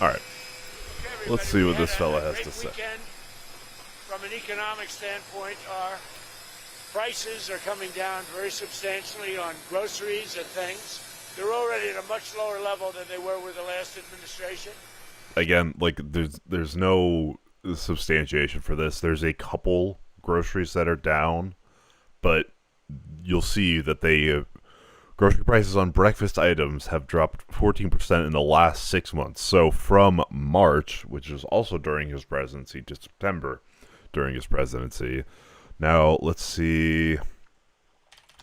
Alright, Okay, let's everybody, see we what had this fella has great to say. weekend. From an economic standpoint, our prices are coming down very substantially on groceries and things. They're already at a much lower level than they were with the last administration. Again, like, there's no substantiation for this. There's a couple groceries that are down, but you'll see that grocery prices on breakfast items have dropped 14% in the last 6 months. So from March, which is also during his presidency, to September during his presidency. Now, let's see.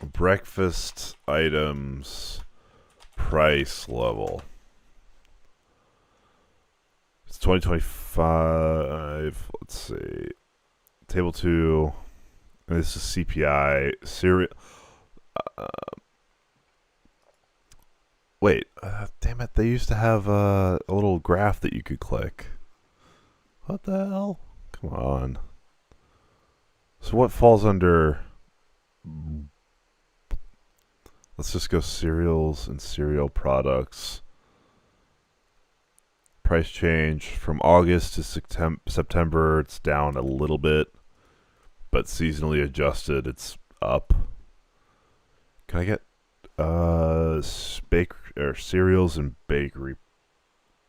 Breakfast items price level. It's 2025. Let's see. Table 2. And this is CPI. Cereal. Wait. Damn it. They used to have a little graph that you could click. What the hell? Come on. So what falls under... Let's just go cereals and cereal products. Price change from August to September, it's down a little bit, but seasonally adjusted, it's up. Can I get cereals and bakery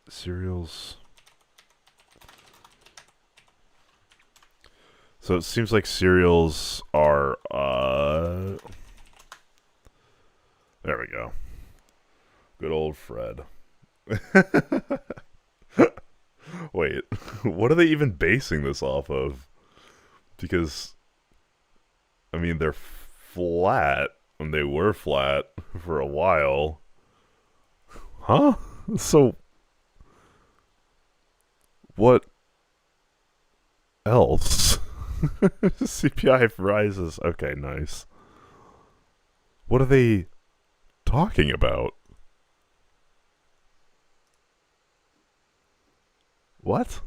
cereals? So it seems like cereals are there we go. Good old Fred. Wait, what are they even basing this off of? Because, I mean, they're flat, and they were flat for a while. Huh? So, what else? CPI rises. Okay, nice. What are they talking about? What?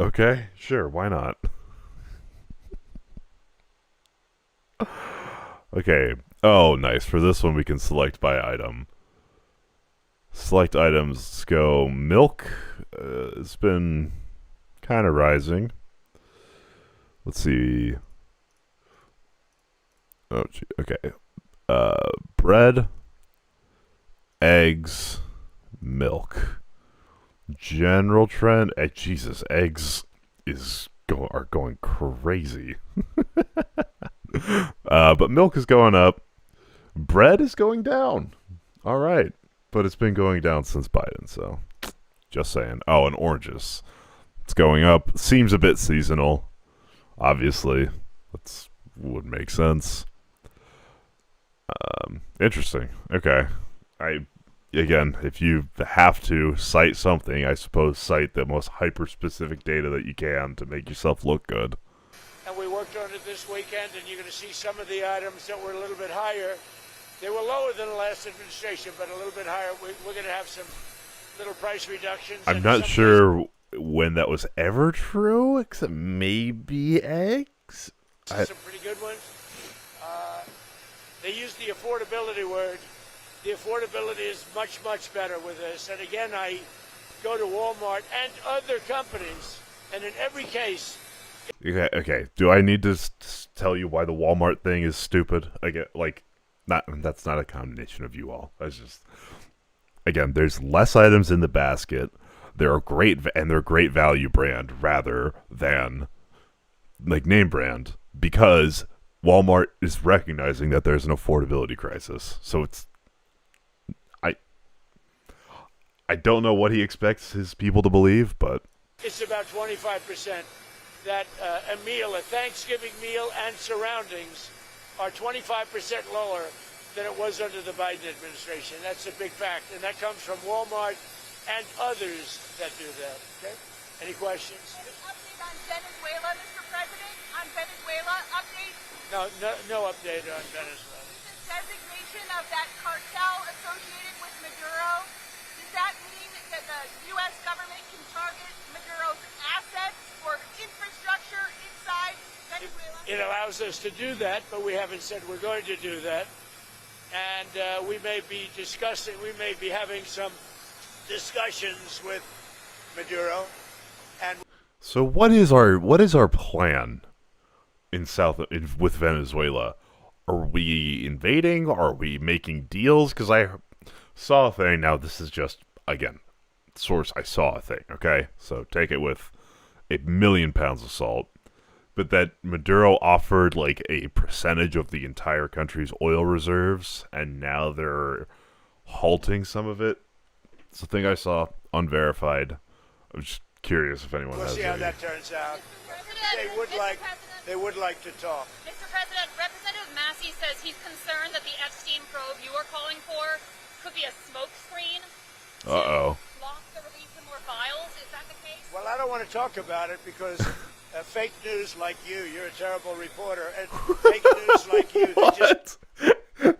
Okay, sure, why not? Okay. Oh, nice. For this one, we can select by item. Select items. Let's go milk. It's been kind of rising. Let's see. Oh, gee. Okay. Bread, eggs, milk. General trend. Jesus, eggs are going crazy. But milk is going up. Bread is going down. All right, but it's been going down since Biden. So, just saying. Oh, and oranges. It's going up. Seems a bit seasonal. Obviously, would make sense. Interesting. Okay. Again, if you have to cite something, I suppose cite the most hyper-specific data that you can to make yourself look good. And we worked on it this weekend, and you're going to see some of the items that were a little bit higher. They were lower than the last administration, but a little bit higher. We're going to have some little price reductions. I'm not sure when that was ever true, except maybe eggs. Some pretty good ones. They use the affordability word. The affordability is much, much better with this. And again, I go to Walmart and other companies, and in every case... Okay. Do I need to tell you why the Walmart thing is stupid? That's not a condemnation of you all. That's just... Again, there's less items in the basket. They're great value brand rather than name brand, because Walmart is recognizing that there's an affordability crisis. So I don't know what he expects his people to believe, but it's about 25% that a Thanksgiving meal and surroundings are 25% lower than it was under the Biden administration. That's a big fact, and that comes from Walmart and others that do that. Okay? Any questions? Any update on Venezuela, Mr. President? On Venezuela, update? No update on Venezuela. The designation of that cartel associated with Maduro, does that mean that the U.S. government can target Maduro's assets or infrastructure inside Venezuela? It allows us to do that, but we haven't said we're going to do that. And we may be having some discussions with Maduro. And So what is our plan with Venezuela? Are we invading? Are we making deals? Because I saw a thing. Now this is just, again, source. I saw a thing. Okay, so take it with a million pounds of salt. But that Maduro offered like a percentage of the entire country's oil reserves, and now they're halting some of it. It's a thing I saw, unverified. I'm just curious if anyone has we'll see how any. that turns out. They would like to talk. Mr. President, Representative Massey says he's concerned that the Epstein probe you are calling for could be a smokescreen to block the release of more files. Is that the case? Well, I don't want to talk about it because fake news like you're a terrible reporter, and fake news like you, they just...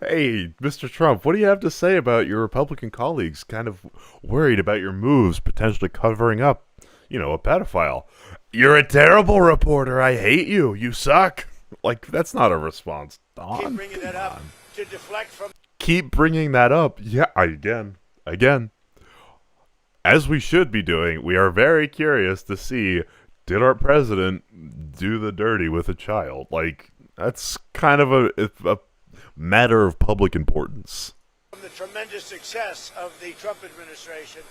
Hey, Mr. Trump, what do you have to say about your Republican colleagues kind of worried about your moves potentially covering up, a pedophile? You're a terrible reporter. I hate you. You suck. Like, that's not a response. Keep bringing that up to deflect from... Keep bringing that up. Yeah, again. As we should be doing, we are very curious to see, did our president do the dirty with a child? Like, that's kind of a matter of public importance. From the tremendous success of the Trump administration.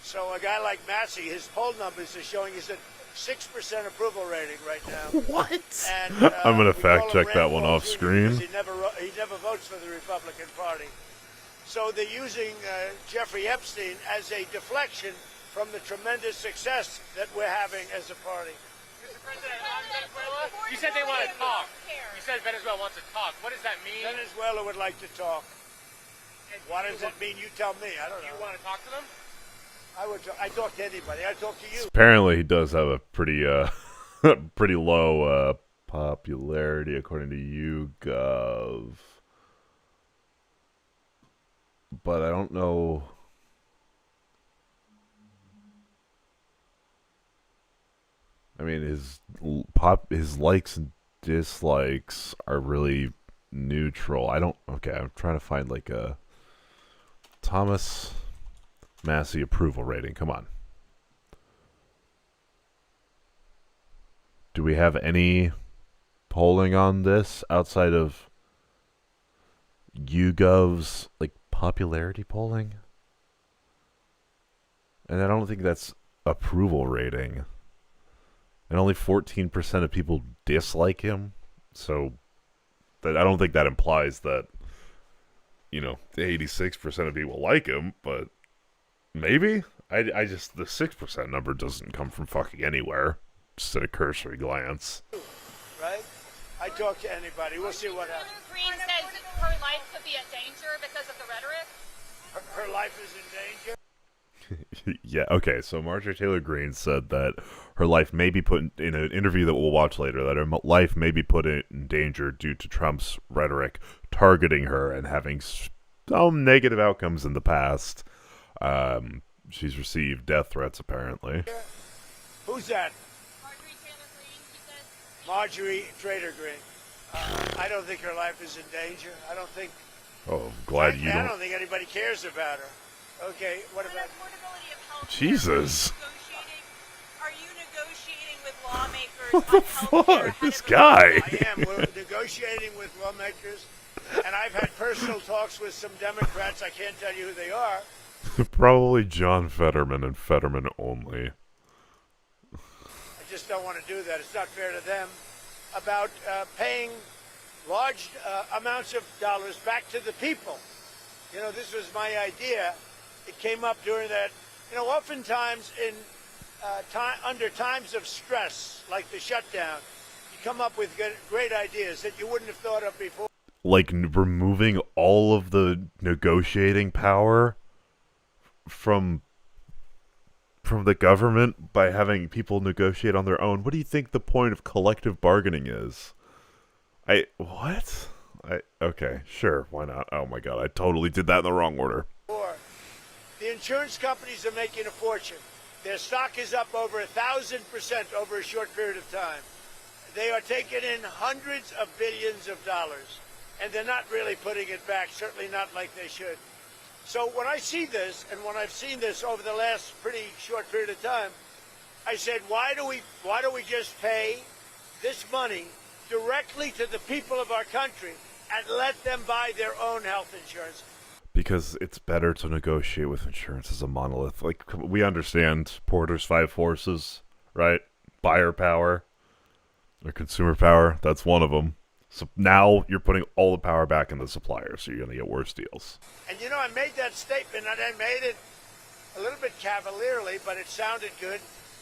So a guy like Massey, his poll numbers are showing he's at 6% approval rating right now. What? And, I'm going to we fact call check him that Rand one Paul off Jr. screen. He never votes for the Republican Party. So they're using Jeffrey Epstein as a deflection from the tremendous success that we're having as a party. Mr. President, on Venezuela, you said they want to talk. You said Venezuela wants to talk. What does that mean? Venezuela would like to talk. What does it mean? You tell me. I don't know. You want to talk to them? I talk to anybody. I talk to you. Apparently, he does have a pretty pretty low popularity according to YouGov. But I don't know. I mean, his likes and dislikes are really neutral. Okay, I'm trying to find like a Thomas Massey approval rating. Come on. Do we have any polling on this outside of YouGov's like popularity polling? And I don't think that's approval rating. And only 14% of people dislike him. So I don't think that implies that, 86% of people like him, but maybe? I just, the 6% number doesn't come from fucking anywhere. Just at a cursory glance. Right? I talk to anybody. We'll see what happens. Green says her life could be in danger because of the rhetoric. Her life is in danger. Yeah, okay, so Marjorie Taylor Greene said that her life may be put in an interview that we'll watch later, that her life may be put in danger due to Trump's rhetoric targeting her and having some negative outcomes in the past. She's received death threats, apparently. Who's that? Marjorie Taylor Greene, she says. Marjorie Trader Greene. I don't think her life is in danger. I don't think... Oh, I'm glad you I don't... don't think anybody cares about her. Okay, what about... Affordability of health Jesus. Are you negotiating with lawmakers What the on healthcare fuck? ahead This of guy. I am. We're negotiating with lawmakers, and I've had personal talks with some Democrats. I can't tell you who they are. Probably John Fetterman and Fetterman only. I just don't want to do that. It's not fair to them. About paying large amounts of dollars back to the people. This was my idea. It came up during that. Oftentimes under times of stress, like the shutdown, you come up with great ideas that you wouldn't have thought of before. Like removing all of the negotiating power from the government by having people negotiate on their own. What do you think the point of collective bargaining is? Okay, sure, why not? Oh my god, I totally did that in the wrong order. The insurance companies are making a fortune. Their stock is up over 1,000% over a short period of time. They are taking in hundreds of billions of dollars, and they're not really putting it back, certainly not like they should. So when I see this, and when I've seen this over the last pretty short period of time, I said, why do we just pay this money directly to the people of our country and let them buy their own health insurance? Because it's better to negotiate with insurance as a monolith. Like, we understand Porter's 5 forces, right? Buyer power or consumer power. That's one of them. So now you're putting all the power back in the suppliers, so you're going to get worse deals. And I made that statement, and I made it a little bit cavalierly, but it sounded good.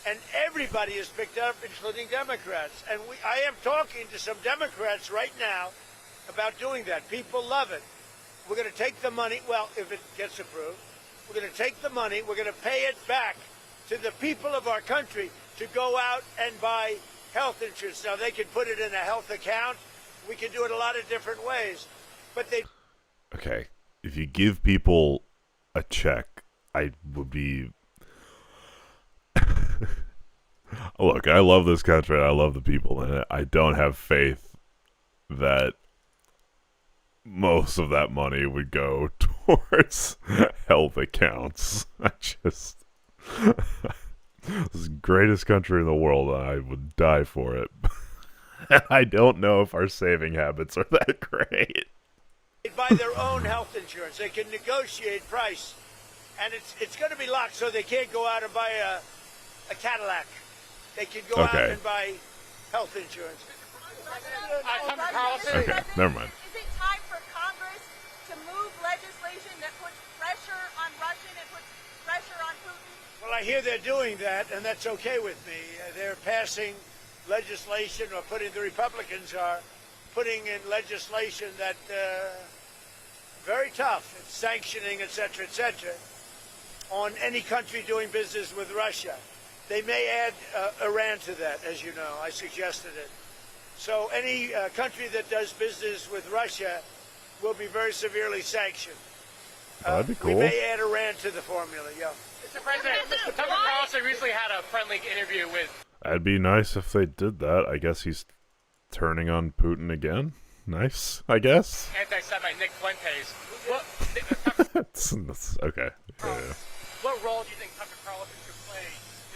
And everybody has picked up, including Democrats. And I am talking to some Democrats right now about doing that. People love it. We're going to take the money, well, if it gets approved, we're going to take the money, we're going to pay it back to the people of our country to go out and buy health insurance. Now, they can put it in a health account. We can do it a lot of different ways. But they... Okay, if you give people a check, I would be... Look, I love this country. I love the people in it. I don't have faith that most of that money would go towards health accounts. This is the greatest country in the world, and I would die for it. I don't know if our saving habits are that great. They buy their own health insurance. They can negotiate price, and it's going to be locked, so they can't go out and buy a Cadillac. They can go out and buy health insurance. Okay, never mind. Is it time for Congress to move legislation that puts pressure on Russia and puts pressure on Putin? Well, I hear they're doing that, and that's okay with me. They're passing legislation, or the Republicans are putting in legislation that very tough. It's sanctioning, et cetera, on any country doing business with Russia. They may add Iran to that, as you know. I suggested it. So any country that does business with Russia will be very severely sanctioned. That'd be cool. We may add Iran to the formula, yeah. Mr. President, Tucker Carlson recently had a friendly interview with... That'd be nice if they did that. I guess he's turning on Putin again. Nice, I guess. Anti-Semite Nick Fuentes. Okay. Yeah. What role do you think Tucker Carlson should play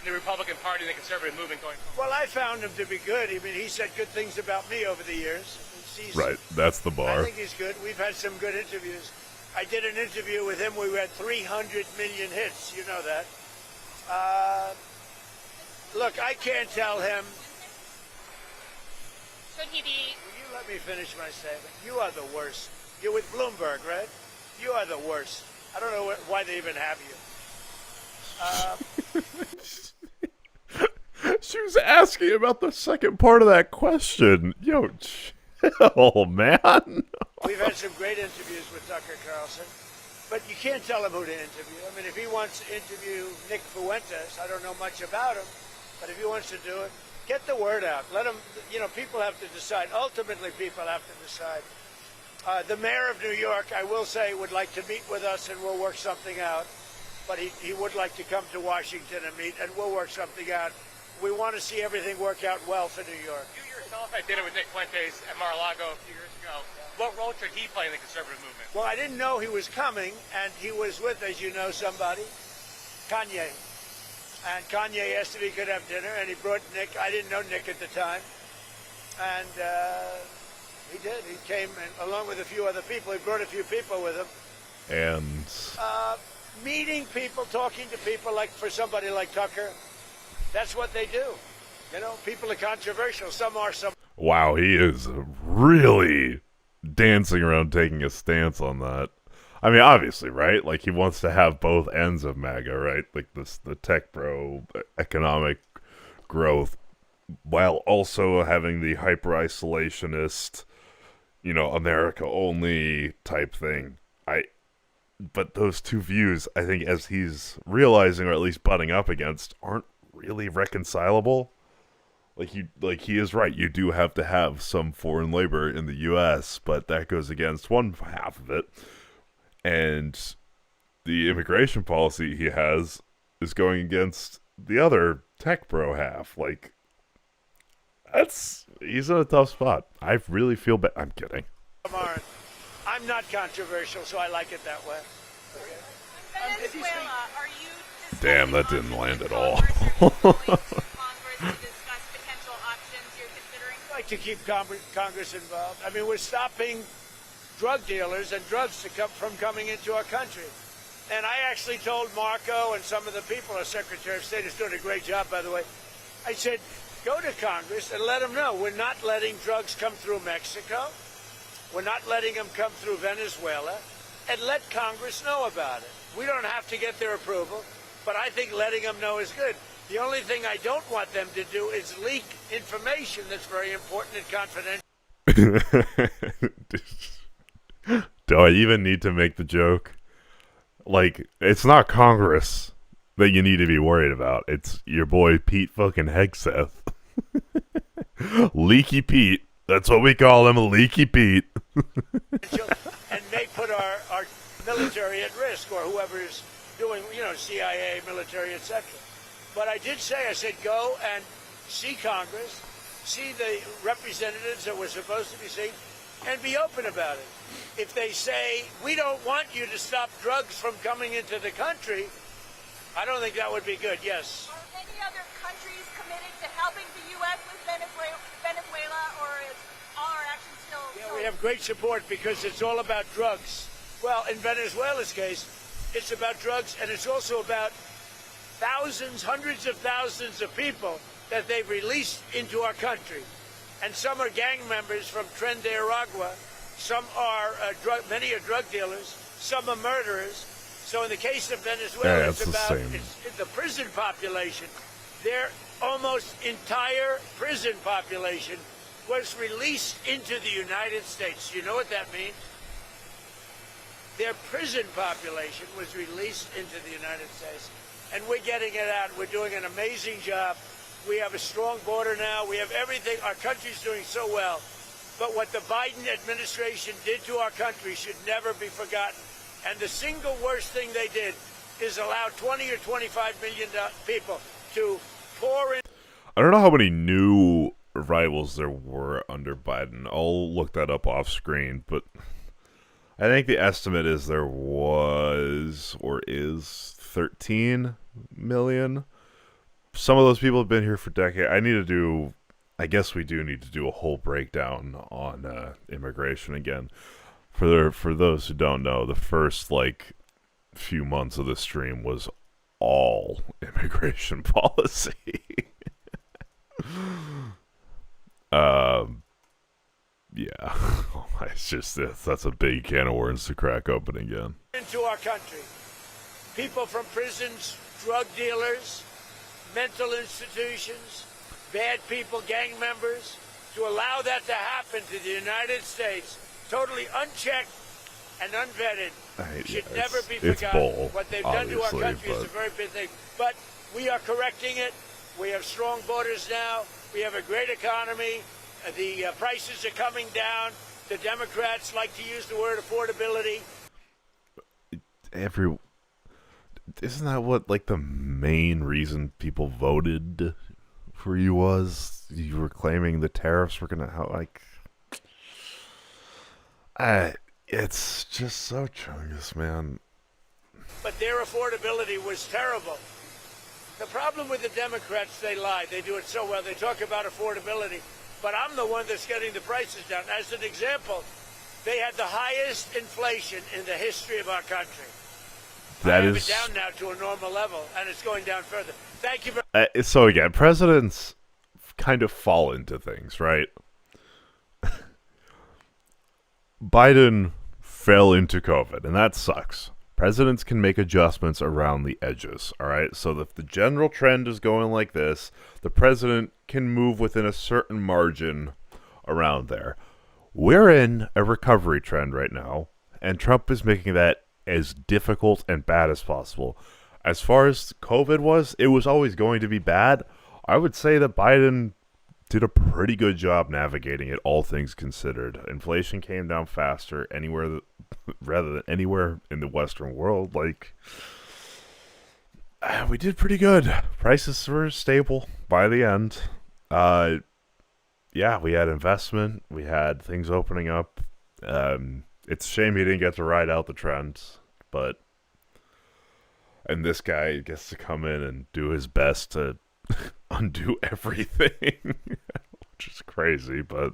in the Republican Party and the conservative movement going forward? Well, I found him to be good. I mean, he said good things about me over the years. Right, that's the bar. I think he's good. We've had some good interviews. I did an interview with him. We had 300 million hits. You know that. Look, I can't tell him. Should he be... Will you let me finish my statement? You are the worst. You're with Bloomberg, right? You are the worst. I don't know why they even have you. She was asking about the second part of that question. Yo, chill, man. We've had some great interviews with Tucker Carlson, but you can't tell him who to interview. I mean, if he wants to interview Nick Fuentes, I don't know much about him, but if he wants to do it, get the word out. Let him, people have to decide. Ultimately, people have to decide. The mayor of New York, I will say, would like to meet with us, and we'll work something out. But he would like to come to Washington and meet, and we'll work something out. We want to see everything work out well for New York. You yourself had dinner with Nick Fuentes at Mar-a-Lago a few years ago. What role should he play in the conservative movement? Well, I didn't know he was coming, and he was with, as you know, somebody, Kanye. And Kanye asked if he could have dinner, and he brought Nick. I didn't know Nick at the time. And he did. He came, and along with a few other people. He brought a few people with him. And meeting people, talking to people, like for somebody like Tucker, that's what they do. People are controversial. Some are, some. Wow, he is really dancing around taking a stance on that. I mean, obviously, right? Like, he wants to have both ends of MAGA, right? Like, the tech bro economic growth, while also having the hyper-isolationist, America-only type thing. But those two views, I think, as he's realizing, or at least butting up against, aren't really reconcilable. Like he is right. You do have to have some foreign labor in the U.S., but that goes against one half of it. And the immigration policy he has is going against the other tech bro half. Like, He's in a tough spot. I really feel bad. I'm kidding. I'm not controversial, so I like it that way. Venezuela, are you Damn, that didn't land at all. I'd like to keep Congress involved. I mean, we're stopping drug dealers and drugs from coming into our country. And I actually told Marco and some of the people, our Secretary of State is doing a great job, by the way. I said, go to Congress and let them know we're not letting drugs come through Mexico. We're not letting them come through Venezuela. And let Congress know about it. We don't have to get their approval, but I think letting them know is good. The only thing I don't want them to do is leak information that's very important and confidential. Do I even need to make the joke? Like, it's not Congress that you need to be worried about. It's your boy Pete fucking Hegseth. Leaky Pete. That's what we call him, Leaky Pete. And may put our military at risk, or whoever is doing, CIA, military, etc. But I did say, I said, go and see Congress, see the representatives that we're supposed to be seeing, and be open about it. If they say, we don't want you to stop drugs from coming into the country, I don't think that would be good, yes. Are any other countries committed to helping the U.S. with Venezuela, or is all our action still... Yeah, we have great support because it's all about drugs. Well, in Venezuela's case, it's about drugs, and it's also about thousands, hundreds of thousands of people that they've released into our country. And some are gang members from Tren de Aragua, some are many are drug dealers, some are murderers. So in the case of Venezuela, it's about the prison population. Their almost entire prison population was released into the United States. You know what that means? Their prison population was released into the United States. And we're getting it out. We're doing an amazing job. We have a strong border now. We have everything. Our country's doing so well. But what the Biden administration did to our country should never be forgotten. And the single worst thing they did is allow 20 or 25 million people to pour in. I don't know how many new arrivals there were under Biden. I'll look that up off screen, but I think the estimate is there was or is 13 million. Some of those people have been here for decades. I guess we do need to do a whole breakdown on immigration again. For those who don't know, the first few months of the stream was all immigration policy. Yeah, it's just that's a big can of worms to crack open again. Into our country, people from prisons, drug dealers, mental institutions, bad people, gang members, to allow that to happen to the United States, totally unchecked and unvetted, should never be forgotten. What they've done to our country is a very big thing. But we are correcting it. We have strong borders now. We have a great economy. The prices are coming down. The Democrats like to use the word affordability. Isn't that what the main reason people voted for you was? You were claiming the tariffs were gonna it's just so chungus, man. But their affordability was terrible. The problem with the Democrats, they lie. They do it so well. They talk about affordability. But I'm the one that's getting the prices down. As an example, they had the highest inflation in the history of our country. That is down now to a normal level, and it's going down further. Thank you very much. So again, presidents kind of fall into things, right? Biden fell into COVID, and that sucks. Presidents can make adjustments around the edges, all right? So if the general trend is going like this, the president can move within a certain margin around there. We're in a recovery trend right now, and Trump is making that as difficult and bad as possible. As far as COVID was, it was always going to be bad. I would say that Biden did a pretty good job navigating it, all things considered. Inflation came down faster rather than anywhere in the Western world. We did pretty good. Prices were stable by the end. yeah, we had investment. We had things opening up. It's a shame he didn't get to ride out the trends, but and this guy gets to come in and do his best to undo everything, which is crazy. But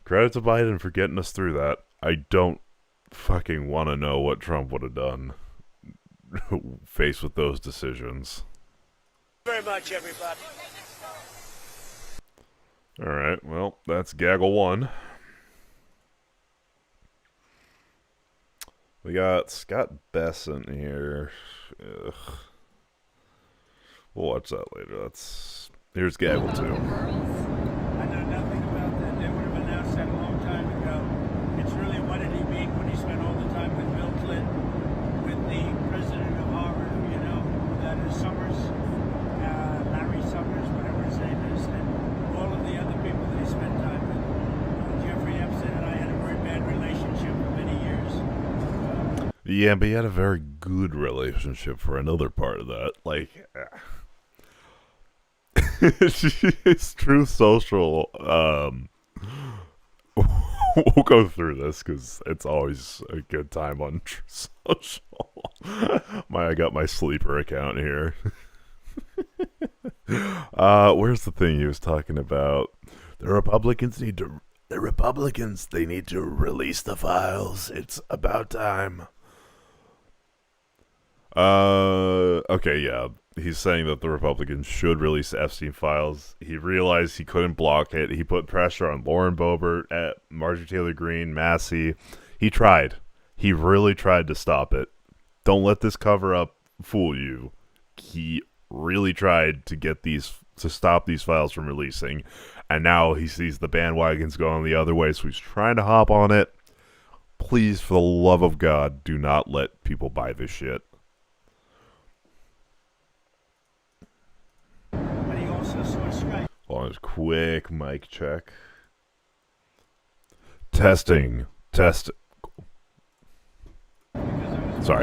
credit to Biden for getting us through that. I don't fucking want to know what Trump would have done faced with those decisions. Very much, everybody. All right, well, that's Gaggle 1. We got Scott Besson here. Ugh. We'll watch that later. Here's Gaggle 2. I know nothing about that. They would have announced that a long time ago. It's really, what did he mean when he spent all the time with Bill Clinton, with the president of Harvard, that is Summers, Larry Summers, whatever his name is, and all of the other people that he spent time with. Jeffrey Epstein and I had a very bad relationship for many years. Yeah, but he had a very good relationship for another part of that. It's Truth Social. We'll go through this because it's always a good time on Truth Social. I got my sleeper account here. Where's the thing he was talking about? The Republicans, they need to release the files. It's about time. Okay, yeah. He's saying that the Republicans should release the Epstein files. He realized he couldn't block it. He put pressure on Lauren Boebert, at Marjorie Taylor Greene, Massey. He tried. He really tried to stop it. Don't let this cover-up fool you. He really tried to stop these files from releasing, and now he sees the bandwagons going the other way, so he's trying to hop on it. Please, for the love of God, do not let people buy this shit. Hold on, quick mic check. Testing. Sorry,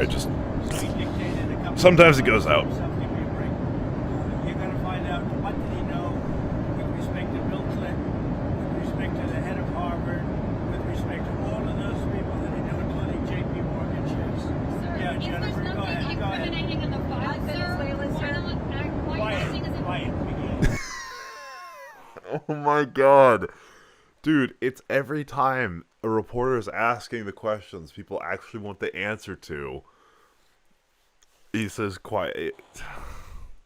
just sometimes it goes out. You're going to find out what did he know with respect to Bill Clinton, with respect to the head of Harvard, with respect to all of those people that he knew, including J.P. Morgan checks. Yeah, Jennifer, go ahead. Incriminating in the file, sir. Why not acting as if Quiet. Oh my god. Dude, it's every time a reporter is asking the questions people actually want the answer to, he says quiet.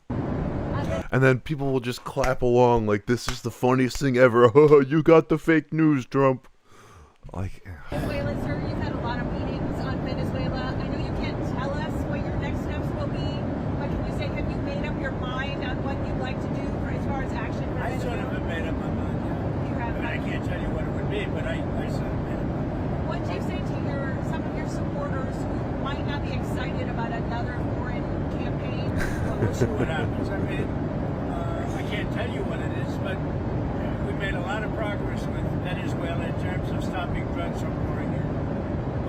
And then people will just clap along like this is the funniest thing ever. Oh, you got the fake news, Trump. Venezuela, sir, you've had a lot of meetings on Venezuela. I know you can't tell us what your next steps will be, but can you say, have you made up your mind on what you'd like to do as far as action for I sort Venezuela? of have made up my mind. You have. I can't tell you what it would be, but I sort of made up my mind. What do you say to some of your supporters who might not be excited about another foreign campaign? We'll see what happens. I mean, I can't tell you what it is, but we've made a lot of progress with Venezuela in terms of stopping drugs from pouring in.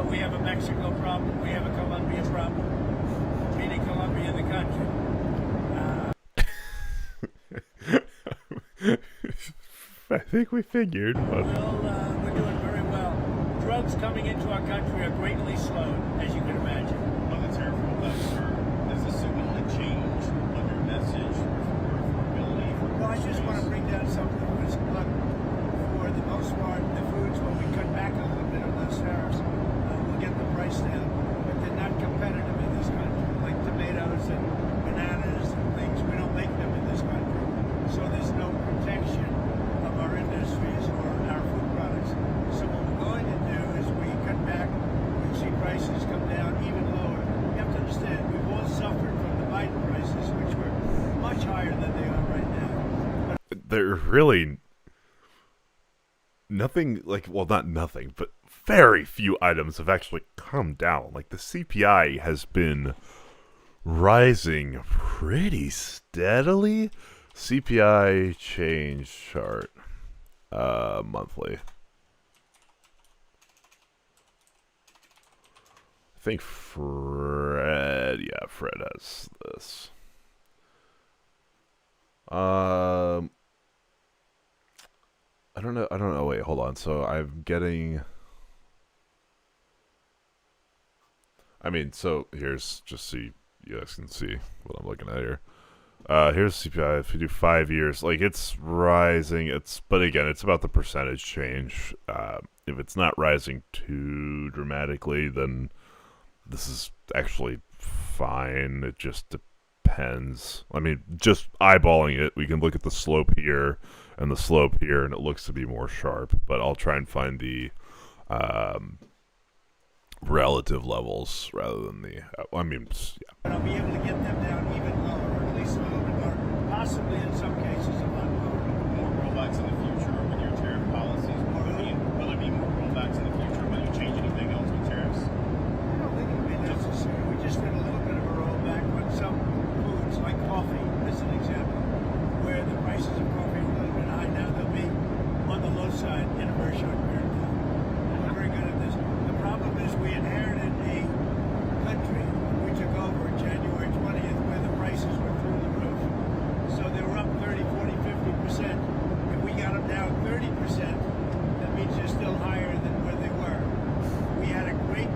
But we have a Mexico problem. We have a Colombia problem. Meaning Colombia in the country. I think we figured. But We're doing very well. Drugs coming into our country are greatly slowed, as you can imagine. Well, that's terrible. Does this signal a change on your message for ability? Well, I just want to bring down something that was, look, for the most part, the foods, when we cut back a little bit on those tariffs, we'll get the price down. But they're not competitive in this country. Like tomatoes and bananas and things, we don't make them in this country. So there's no protection of our industries or our food products. So what we're going to do is we cut back, we see prices come down even lower. You have to understand, we've all suffered from the Biden prices, which were much higher than they are right now. they're really nothing not nothing, but very few items have actually come down. Like the CPI has been rising pretty steadily. CPI change chart, monthly. I think Fred has this. Um, I don't know. I don't know. Wait, hold on. So I'm getting. I mean, so here's just so you guys can see what I'm looking at here. Here's CPI. If you do 5 years, like it's rising. But again, it's about the percentage change. If it's not rising too dramatically, then this is actually fine. It just depends. I mean, just eyeballing it, we can look at the slope here and the slope here, and it looks to be more sharp. But I'll try and find the relative levels rather than the. I mean, yeah. But I'll be able to get them down even lower, or at least a little bit lower. Possibly in some cases a lot lower. More rollbacks in the future with your tariff policies. Will there be more rollbacks in the future? Will you change anything else with tariffs? I don't think it'll be necessary. We just did a little bit of a rollback on some foods, like coffee, as an example, where the prices of coffee are a little bit high now. They'll be on the low side in a very short period of time. We're very good at this. The problem is we inherited a country we took over January 20th where the prices were through the roof. So they were up 30, 40, 50%. If we got them down 30%, that means they're still higher than where they were. We had a great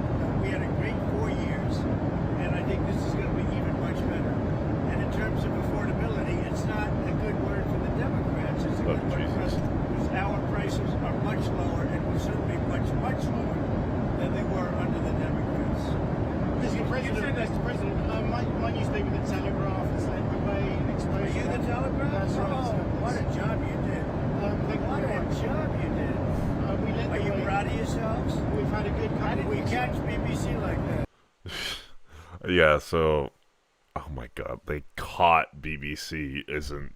4 years, and I think this is going to be even much better. And in terms of affordability, it's not a good word for the Democrats. It's a good word for us because our prices are much lower and will soon be much, much lower than they were under the Democrats. Mr. President, my newspaper, The Telegraph, has led the way in exposure. Are you the Telegraph? That's right. Oh, what a job you did. What a job you did. We led Are the you way. proud of yourselves? We've had a good couple How did of we weeks. catch BBC like that? Yeah, so, oh my god, they caught BBC isn't,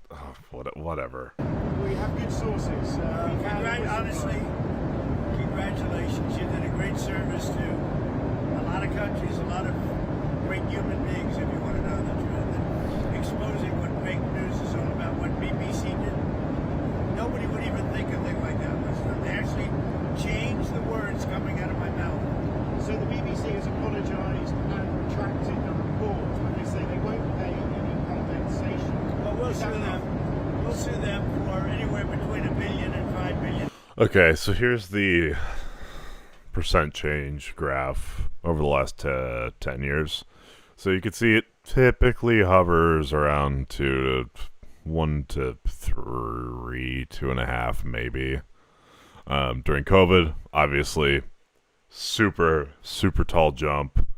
whatever. We have good sources. We've had Honestly, congratulations. You did a great service to a lot of countries, a lot of great human beings, if you want to know the truth. And exposing what fake news is all about, what BBC did. Nobody would even think a thing like that was done. They actually changed the words coming out of my mouth. So the BBC has apologised and retracted the report when they say they won't pay any compensation. But we'll Is sue that them. enough? We'll sue them for anywhere between $1 billion and $5 billion. Okay, so here's the percent change graph over the last 10 years. So you can see it typically hovers around 1 to 3, 2.5 maybe. During COVID, obviously, super tall jump,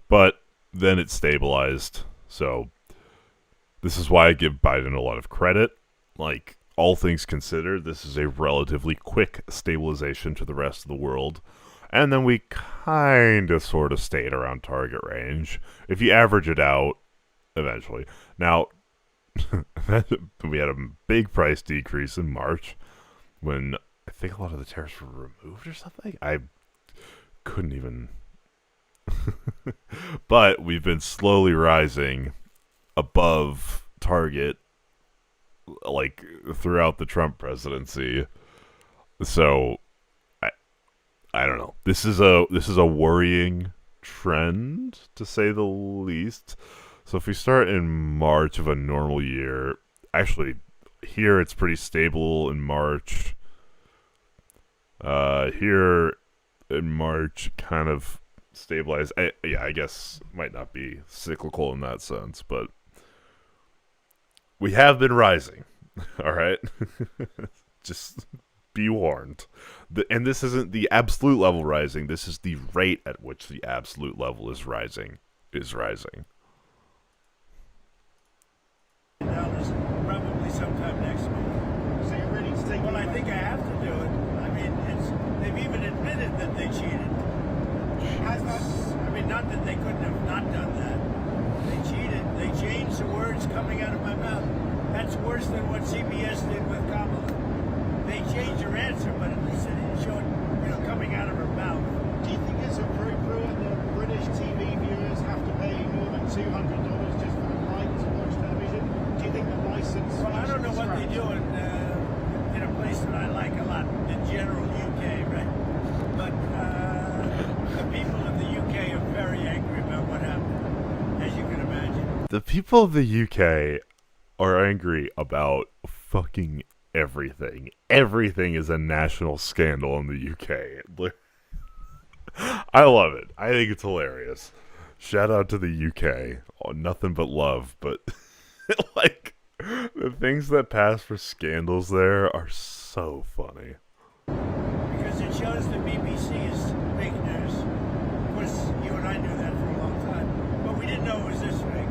but then it stabilized. So this is why I give Biden a lot of credit. Like, all things considered, this is a relatively quick stabilization to the rest of the world. And then we kind of sort of stayed around target range. If you average it out, eventually. Now, we had a big price decrease in March when I think a lot of the tariffs were removed or something. I couldn't even. But we've been slowly rising above target, like throughout the Trump presidency. So I don't know. This is a worrying trend, to say the least. So if we start in March of a normal year, actually here it's pretty stable in March. Here in March, kind of stabilized. I guess might not be cyclical in that sense, but we have been rising. All right, just be warned. And this isn't the absolute level rising. This is the rate at which the absolute level is rising. Probably sometime next week. So you're ready to take Well, I think I have to do it. I mean, they've even admitted that they cheated. I mean, not that they couldn't have not done that. They cheated. They changed the words coming out of my mouth. That's worse than what CBS did with Kamala. They changed her answer, but at least it showed, coming out of her mouth. Do you think it's appropriate that British TV viewers have to pay more than $200 just for the right to watch television? Do you think the license? Well, I don't know what they do in a place that I like a lot, the general UK, right? But the people of the UK are very angry about what happened, as you can imagine. The people of the UK are angry about fucking everything. Everything is a national scandal in the UK. I love it. I think it's hilarious. Shout out to the UK. Oh, nothing but love, but like the things that pass for scandals there are so funny. Because it shows the BBC is fake news. Of course, you and I knew that for a long time, but we didn't know it was this fake.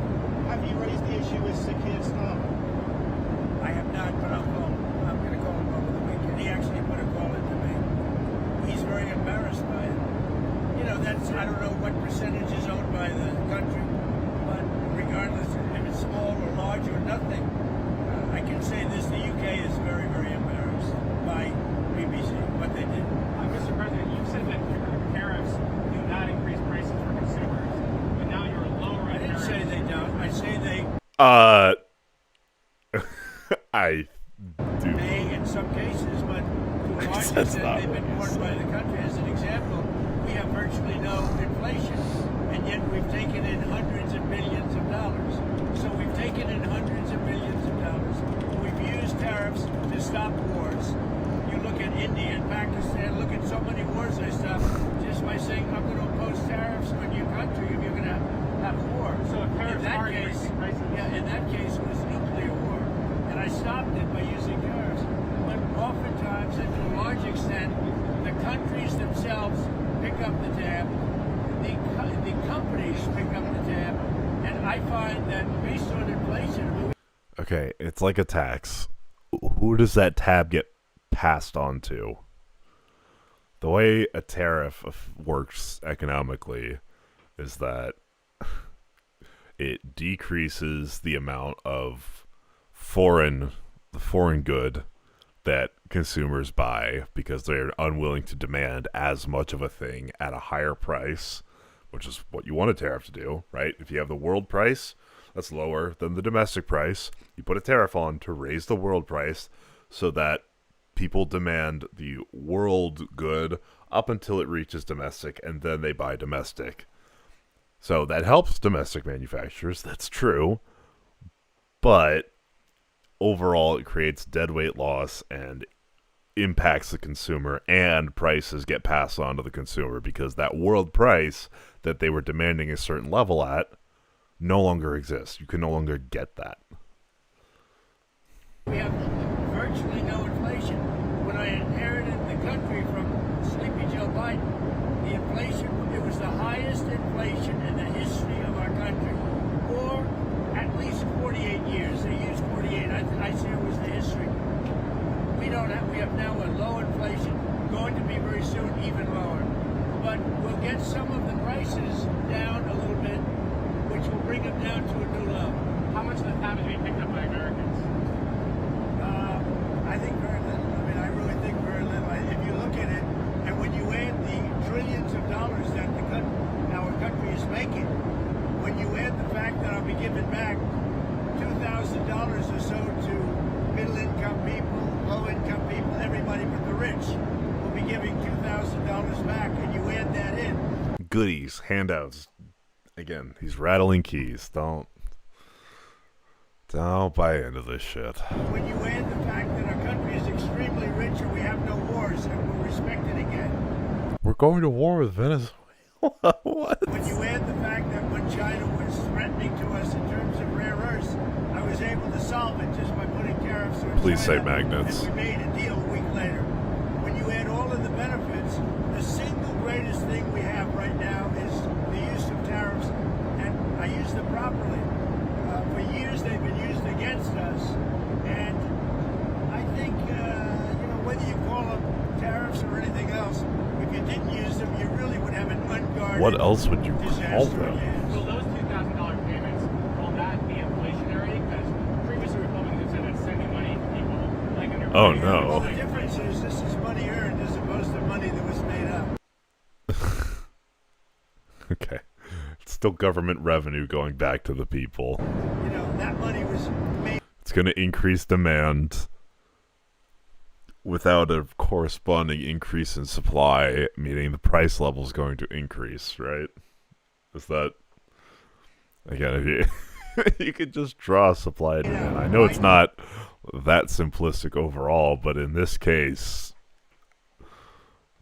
Have you raised the issue with Sir Keir Starmer? I have not, but I'll call him. I'm going to call him over the weekend. He actually put a call into me. He's very embarrassed by it. You know, that's, I don't know what percentage is owned by the country, but regardless if it's small or large or nothing, I can say this, the UK is very, very embarrassed by BBC, what they did. Mr. President, you said that tariffs do not increase prices for consumers, but now you're lowering. I didn't say they don't. I say they I do. may in some cases, but to a large That's extent not they've what been you borne by said. the country. As an example, we have virtually no inflation, and yet we've taken in hundreds of billions of dollars. So we've taken in hundreds of billions of dollars. We've used tariffs to stop wars. You look at India and Pakistan, look at so many wars they stopped just by saying, I'm going to impose tariffs on your country if you're going to have war. So if tariffs in that are case, increasing prices. yeah, in that case it was nuclear war. And I stopped it by using tariffs. But oftentimes, and to a large extent, the countries themselves pick up the tab, the companies pick up the tab, and I find that based on inflation, Okay, it's like a tax. Who does that tab get passed on to? The way a tariff works economically is that it decreases the amount of the foreign good that consumers buy because they're unwilling to demand as much of a thing at a higher price, which is what you want a tariff to do, right? If you have the world price, that's lower than the domestic price. You put a tariff on to raise the world price so that people demand the world good up until it reaches domestic, and then they buy domestic. So that helps domestic manufacturers, that's true, but overall it creates deadweight loss and impacts the consumer, and prices get passed on to the consumer because that world price that they were demanding a certain level at no longer exists. You can no longer get that. we have virtually no inflation. When I inherited the country from Sleepy Joe Biden, the inflation, it was the highest inflation in the history of our country, or at least 48 years. They used 48. I say it was the history. We have now a low inflation, going to be very soon even lower. But we'll get some of the prices down a little bit, which will bring them down to a new level. How much of the tab is being picked up by Americans? I think very little. I mean, I really think very little. If you look at it, and when you add the trillions of dollars that our country is making, when you add the fact that I'll be giving back $2,000 or so to middle-income people, low-income people, everybody but the rich, will be giving $2,000 back, and you add that in. Goodies, handouts. Again, he's rattling keys. Don't buy into this shit. When you add the fact that our country is extremely rich and we have no wars and we're respected again. We're going to war with Venezuela. What? When you add the fact that when China was threatening to us in terms of rare earths, I was able to solve it just by putting tariffs on Please say China, magnets. and we made a deal a week later. When you add all of the benefits, the single greatest thing we have right now is the use of tariffs, and I use them properly. For years they've been used against us, and I think, whether you call them tariffs or anything else, if you didn't use them, you really would have an unguarded What else would you call disaster them? again. Will those $2,000 payments, will that be inflationary? Because previously Republicans have said that sending money to people, like under Oh, Biden, no. Well, the difference is this is money earned as opposed to money that was made up. Okay. It's still government revenue going back to the people. You know, that money was made. It's going to increase demand without a corresponding increase in supply, meaning the price level is going to increase, right? Is that... Again, You could just draw supply and demand. I know it's not that simplistic overall, but in this case,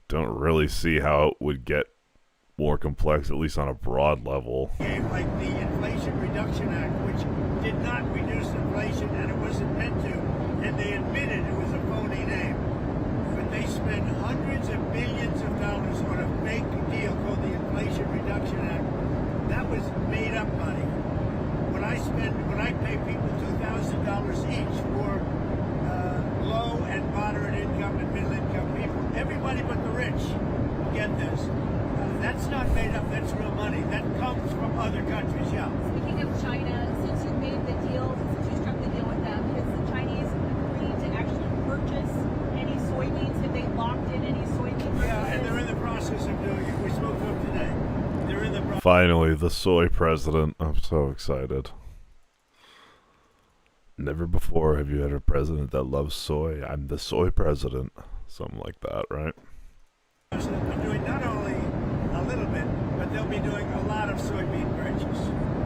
don't really see how it would get more complex, at least on a broad level. Like the Inflation Reduction Act, which did not reduce inflation, and it wasn't meant to, and they admitted it was a phony name. But they spend hundreds of billions of dollars on a fake deal called the Inflation Reduction Act. That was made up money. When I pay people $2,000 each for low and moderate income and middle income people, everybody but the rich will get this. That's not made up, that's real money. That comes from other countries, yeah. Speaking of China, since you made the deal, since you struck the deal with them, has the Chinese agreed to actually purchase any soybeans? Have they locked in any soybean purchases? Yeah, and they're in the process of doing it. We spoke to them today. They're in the process. Finally, the soy president. I'm so excited. Never before have you had a president that loves soy. I'm the soy president. Something like that, right? They're doing not only a little bit, but they'll be doing a lot of soybean purchase.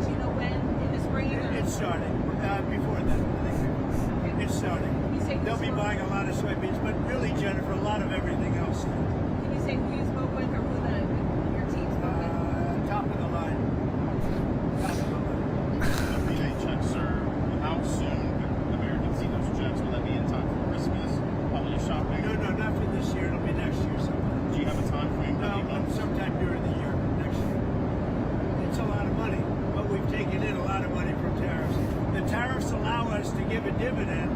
Do you know when? In the spring? Or? It's starting. Before then, I think it's starting. They'll be buying a lot of soybeans, but really, Jennifer, a lot of everything else. Can you say who you spoke with or who your team spoke with? Top of the line. Top of the line. FDA checks, sir. How soon could Americans see those checks? Will that be in time for Christmas? Holiday shopping? No, not for this year. It'll be next year sometime. Do you have a time frame? No, sometime during the year, next year. It's a lot of money, but we've taken in a lot of money from tariffs. The tariffs allow us to give a dividend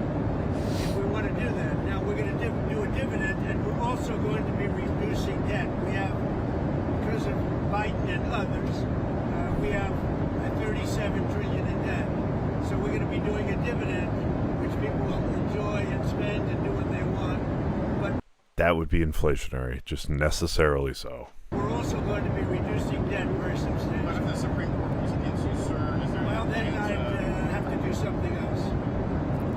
if we want to do that. Now, we're going to do a dividend, and we're also going to be reducing debt. We have, because of Biden and others, we have 37 trillion in debt. So we're going to be doing a dividend, which people will enjoy and spend and do what they want. But that would be inflationary, just necessarily so. We're also going to be reducing debt very substantially. But if the Supreme Court rules against you, sir, is there Well, then I'd have to do something else.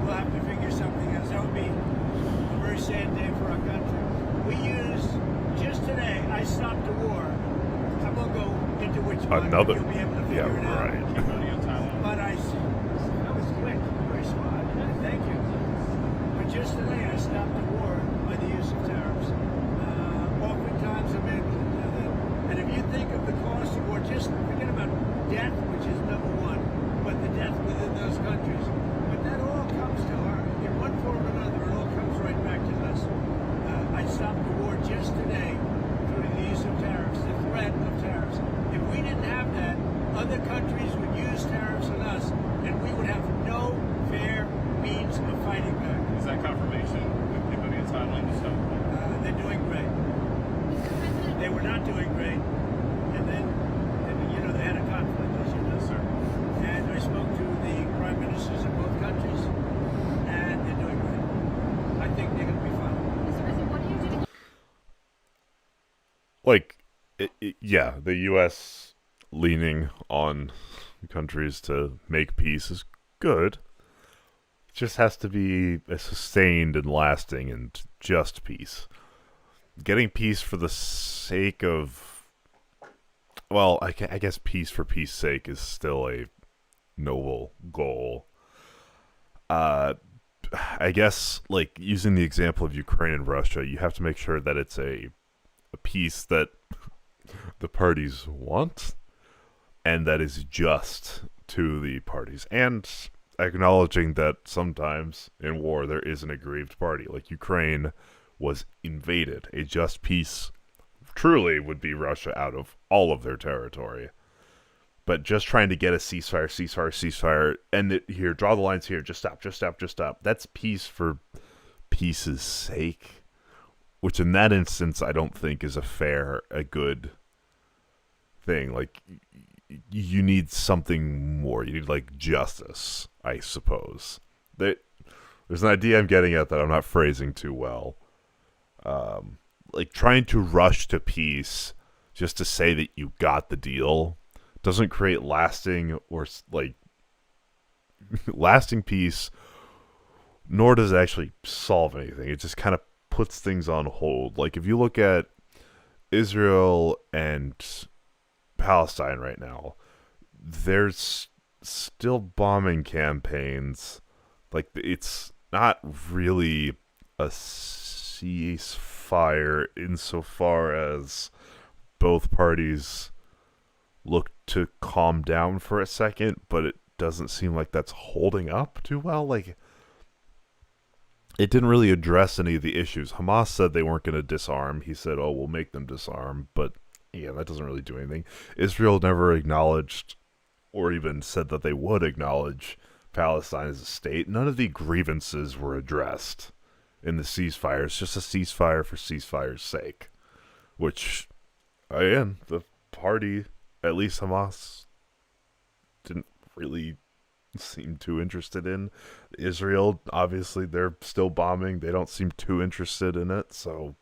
We'll have to figure something else. That would be a very sad day for our country. We used, just today, I stopped a war. I won't go into which one, but you'll be able to figure it out. Right. Cambodia, Thailand? But that was quick, very smart. Thank you. But just today, I stopped a war by the use of tariffs. Oftentimes, I'm able to do that. And if you think of the cost of war, just forget about death, which is number one, but the death within those countries. But that all comes to our, in one form or another, it all comes right back to us. I stopped the war just today through the use of tariffs, the threat of tariffs. If we didn't have that, other countries would use tariffs on us, and we would have no fair means of fighting back. Is that confirmation with Cambodia, Thailand? So, they're doing great. They were not doing great, and then they had a conflict, as you know, sir. And I spoke to the prime ministers of both countries, and they're doing great. I think they're going to be fine. What do you do? Like, yeah, the U.S. leaning on countries to make peace is good. It just has to be a sustained and lasting and just peace. Getting peace for the sake of, well, I guess peace for peace sake is still a noble goal. I guess, like, using the example of Ukraine and Russia, you have to make sure that it's a peace that the parties want and that is just to the parties. And acknowledging that sometimes in war there is an aggrieved party. Like, Ukraine was invaded. A just peace truly would be Russia out of all of their territory. But just trying to get a ceasefire, end it here, draw the lines here, just stop. That's peace for peace's sake. Which in that instance I don't think is a good thing. Like, you need something more. You need, like, justice, I suppose. There's an idea I'm getting at that I'm not phrasing too well. Like, trying to rush to peace just to say that you got the deal doesn't create lasting peace, nor does it actually solve anything. It just kind of puts things on hold. Like, if you look at Israel and Palestine right now, there's still bombing campaigns. Like, it's not really a ceasefire insofar as both parties look to calm down for a second, but it doesn't seem like that's holding up too well. Like, it didn't really address any of the issues. Hamas said they weren't going to disarm. He said, oh, we'll make them disarm. But, yeah, that doesn't really do anything. Israel never acknowledged or even said that they would acknowledge Palestine as a state. None of the grievances were addressed in the ceasefire. It's just a ceasefire for ceasefire's sake. Which, again, the party, at least Hamas, didn't really seem too interested in. Israel, obviously, they're still bombing. They don't seem too interested in it, so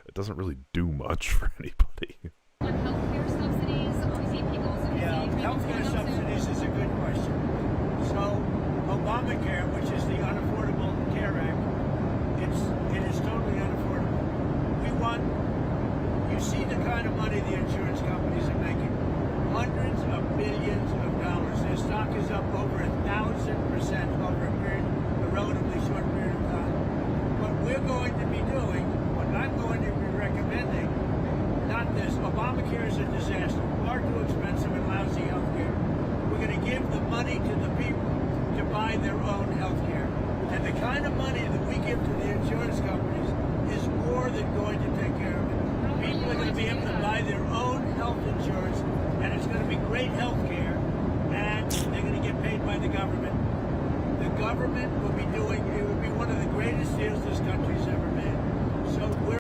it doesn't really do much for anybody. On healthcare subsidies, obviously people also Yeah, healthcare subsidies is a good question. So, Obamacare, which is the Unaffordable Care Act, it is totally unaffordable. You see the kind of money the insurance companies are making. Hundreds of billions of dollars. Their stock is up over 1,000% over a relatively short period of time. What we're going to be doing, what I'm going to be recommending, not this. Obamacare is a disaster. Far too expensive and lousy health care. We're going to give the money to the people to buy their own health care. And the kind of money that we give to the insurance companies is more than going to take care of it. People are going to be able to buy their own health insurance, and it's going to be great health care, and they're going to get paid by the government. The government will be it will be one of the greatest deals this country's ever made. So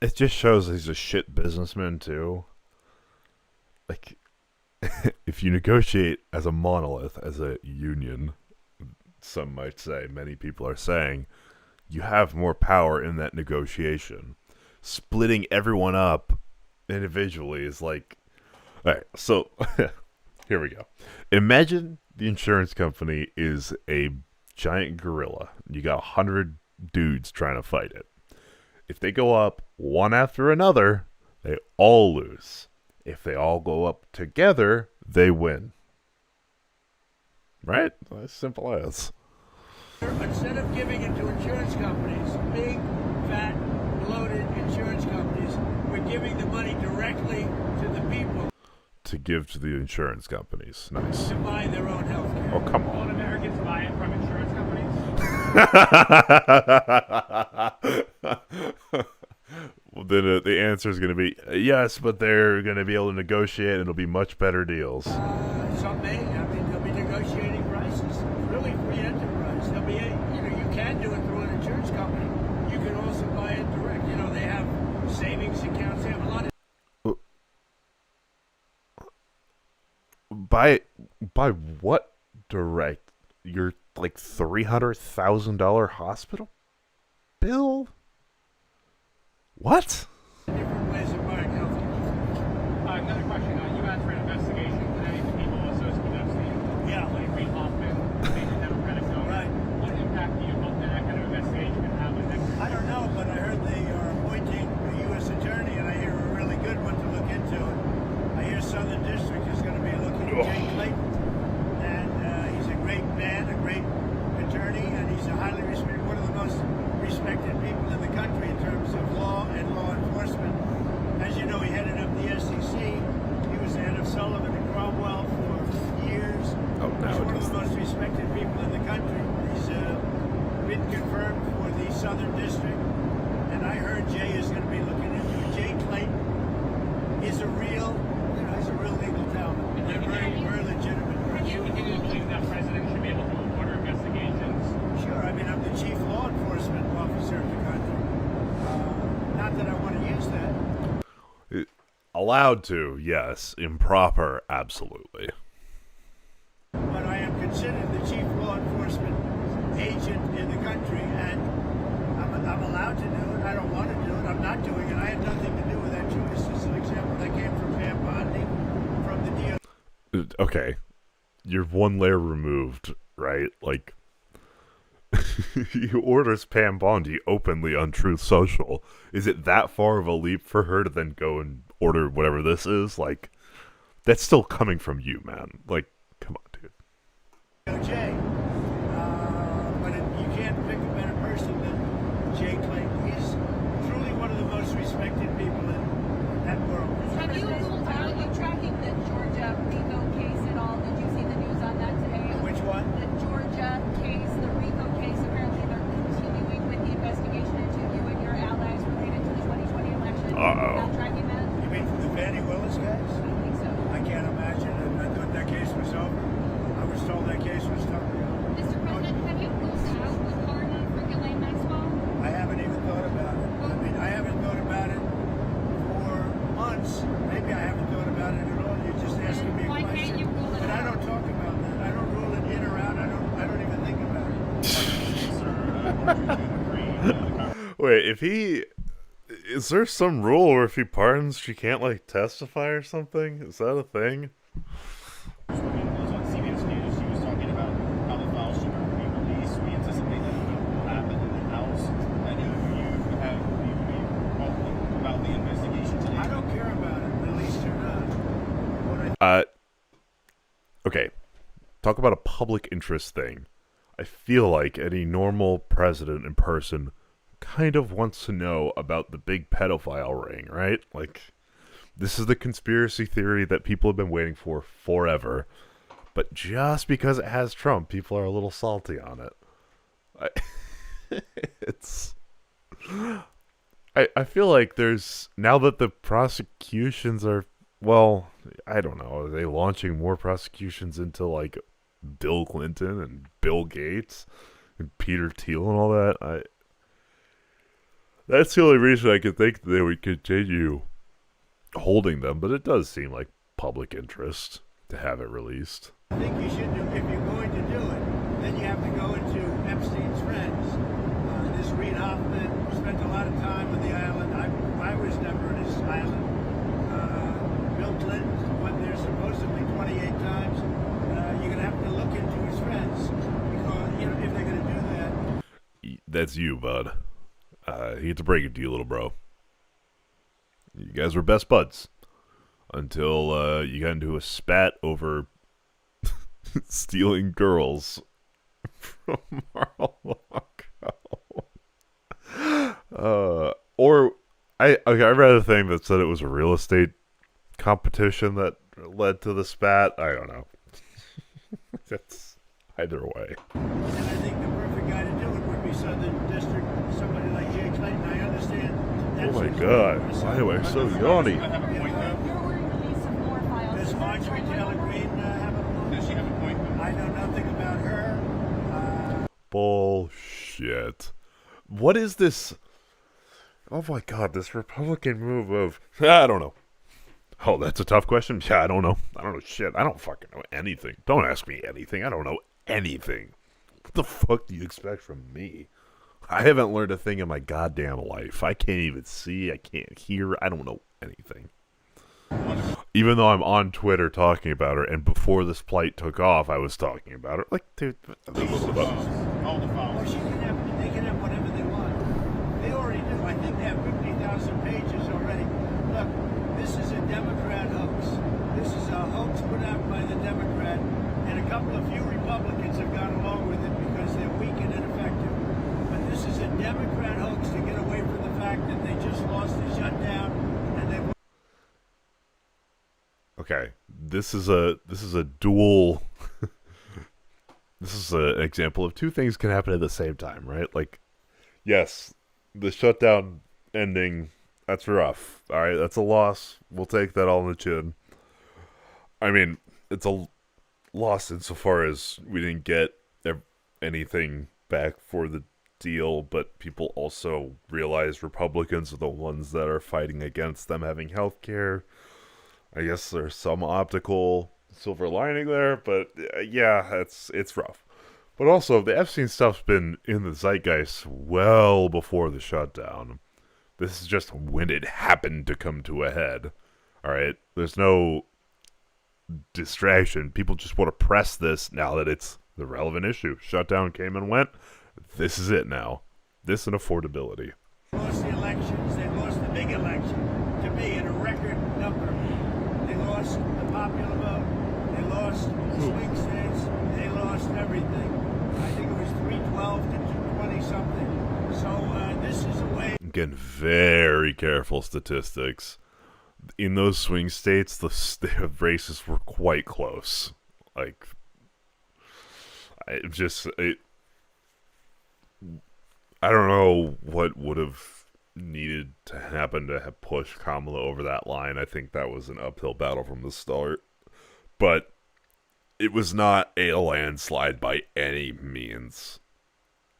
It just shows he's a shit businessman too. Like, if you negotiate as a monolith, as a union, some might say, many people are saying, you have more power in that negotiation. Splitting everyone up individually is like... Alright, so here we go. Imagine the insurance company is a giant gorilla. You got 100 dudes trying to fight it. If they go up one after another, they all lose. If they all go up together, they win. Right? As simple as. instead of giving it to insurance companies, big, fat, bloated insurance companies, we're giving the money directly to the people. To give to the insurance companies. Nice. To buy their own health care. Oh, come All on. Americans buy it from insurance companies. Well, then the answer is going to be yes, but they're going to be able to negotiate and it'll be much better deals. Some may. I mean, they'll be negotiating prices. It's really free enterprise. They'll be, you can do it through an insurance company. You can also buy it direct. They have savings accounts. They have a lot of. By what direct? Your like $300,000 hospital bill? What? Different ways of buying health care. Another question. You asked for an investigation today into people associated with Epstein. Yeah. Like Reid Hoffman, major Democratic donor. Right. What impact do you hope that kind of investigation can have on next year? I don't know, but I heard they are appointing a U.S. attorney, and I hear a really good one to look into it. I hear Southern District is going to be looking at Jay Clayton, and he's a great man, a great attorney, and he's a highly respected, one of the most respected people in the country in terms of law and law enforcement. As you know, he headed up the SEC. He was the head of Sullivan and Cromwell for years. Oh, He's now one it of is. the most respected people in the country. He's been confirmed for the Southern District, and I heard Jay is going to be looking into it. Jay Clayton is a real, he's a real legal talent. They're very, very legitimate. Do you continue to believe that president should be able to order investigations? Sure, I mean, I'm the chief law enforcement officer of the country. Not that I want to use that. Allowed to, yes. Improper, absolutely. But I am considered the chief law enforcement agent in the country, and I'm allowed to do it. I don't want to do it. I'm not doing it. I had nothing to do with that choice. As an example, that came from Pam Bondi, from the DO. Okay. You're one layer removed, right? Like, he orders Pam Bondi openly on Truth Social. Is it that far of a leap for her to then go and order whatever this is? Like, that's still coming from you, man. Like, come on, dude. Jay. You can't pick a better person than Jay Clayton. He's truly one of the most respected people in that world. Have you are you tracking the Georgia RICO case at all? Did you see the news on that today? Which one? The Georgia case, the RICO case. Apparently, they're continuing with the investigation into you and your allies related to the 2020 election. Not tracking that? You mean the Fannie Willis case? I think so. I can't imagine. I thought that case was over. I was told that case was totally over. Mr. President, have you closed out with pardon for Ghislaine Maxwell? I haven't even thought about it. I mean, I haven't thought about it for months. Maybe I haven't thought about it at all. You're just asking me a Why question. can't you rule it But I out? don't talk about that. I don't rule it in or out. I don't even think about it. Sir, would you agree? Wait, if he... Is there some rule where if he pardons, she can't, like, testify or something? Is that a thing? When it was on CBS News, she was talking about how the files should be released. We anticipate that will happen in the House. I know you have talked about the investigation today. I don't care about it, released or not. What Okay. Talk about a public interest thing. I feel like any normal president in person kind of wants to know about the big pedophile ring, right? Like, this is the conspiracy theory that people have been waiting for forever. But just because it has Trump, people are a little salty on it. I feel like there's, now that the prosecutions are, well, I don't know, are they launching more prosecutions into, like, Bill Clinton and Bill Gates and Peter Thiel and all that? That's the only reason I could think that they would continue holding them, but it does seem like public interest to have it released. I think you should do, if you're going to do it, then you have to go into Epstein's friends. This Reid Hoffman spent a lot of time on the island. I was never on his island. Bill Clinton went there supposedly 28 times. You're going to have to look into his friends, because, you know, if they're going to do that. That's you, bud. I hate to break it to you, little bro. You guys were best buds until you got into a spat over stealing girls from Mar-a-Lago. I read a thing that said it was a real estate competition that led to the spat. I don't know. That's either way. And I think the perfect guy to do it would be Southern District, somebody like Jay Clayton. I understand. That's Oh my what God! you're Why am I so yawny? I have a point, though. You're ordering the release of more files. Does Marjorie Taylor Greene have a point? Does she have a point, though? I know nothing about her. Bullshit. What is this? Oh my God, this Republican move of... I don't know. Oh, that's a tough question? Yeah, I don't know. I don't know shit. I don't fucking know anything. Don't ask me anything. I don't know anything. What the fuck do you expect from me? I haven't learned a thing in my goddamn life. I can't even see. I can't hear. I don't know anything. Even though I'm on Twitter talking about her, and before this plight took off, I was talking about her. Like, dude... All the Well, files. they can have whatever they want. They already do. I think they have 50,000 pages already. Look, this is a Democrat hoax. This is a hoax put out by the Democrat, and a couple of few Republicans have gone along with it because they're weak and ineffective. But this is a Democrat hoax to get away from the fact that they just lost the shutdown, and they... Okay, this is a dual... This is an example of two things can happen at the same time, right? Like, yes, the shutdown ending, that's rough. All right, that's a loss. We'll take that all in the chin. I mean, it's a loss insofar as we didn't get anything back for the deal, but people also realize Republicans are the ones that are fighting against them having health care. I guess there's some optical silver lining there, but yeah, it's rough. But also, the Epstein stuff's been in the zeitgeist well before the shutdown. This is just when it happened to come to a head. Alright, there's no distraction. People just want to press this now that it's the relevant issue. Shutdown came and went. This is it now. This and affordability. They lost the elections. They lost the big election. To me, in a record number. They lost the popular again, very careful statistics. In those swing states, the races were quite close. Like, I don't know what would have needed to happen to have pushed Kamala over that line. I think that was an uphill battle from the start. But it was not a landslide by any means.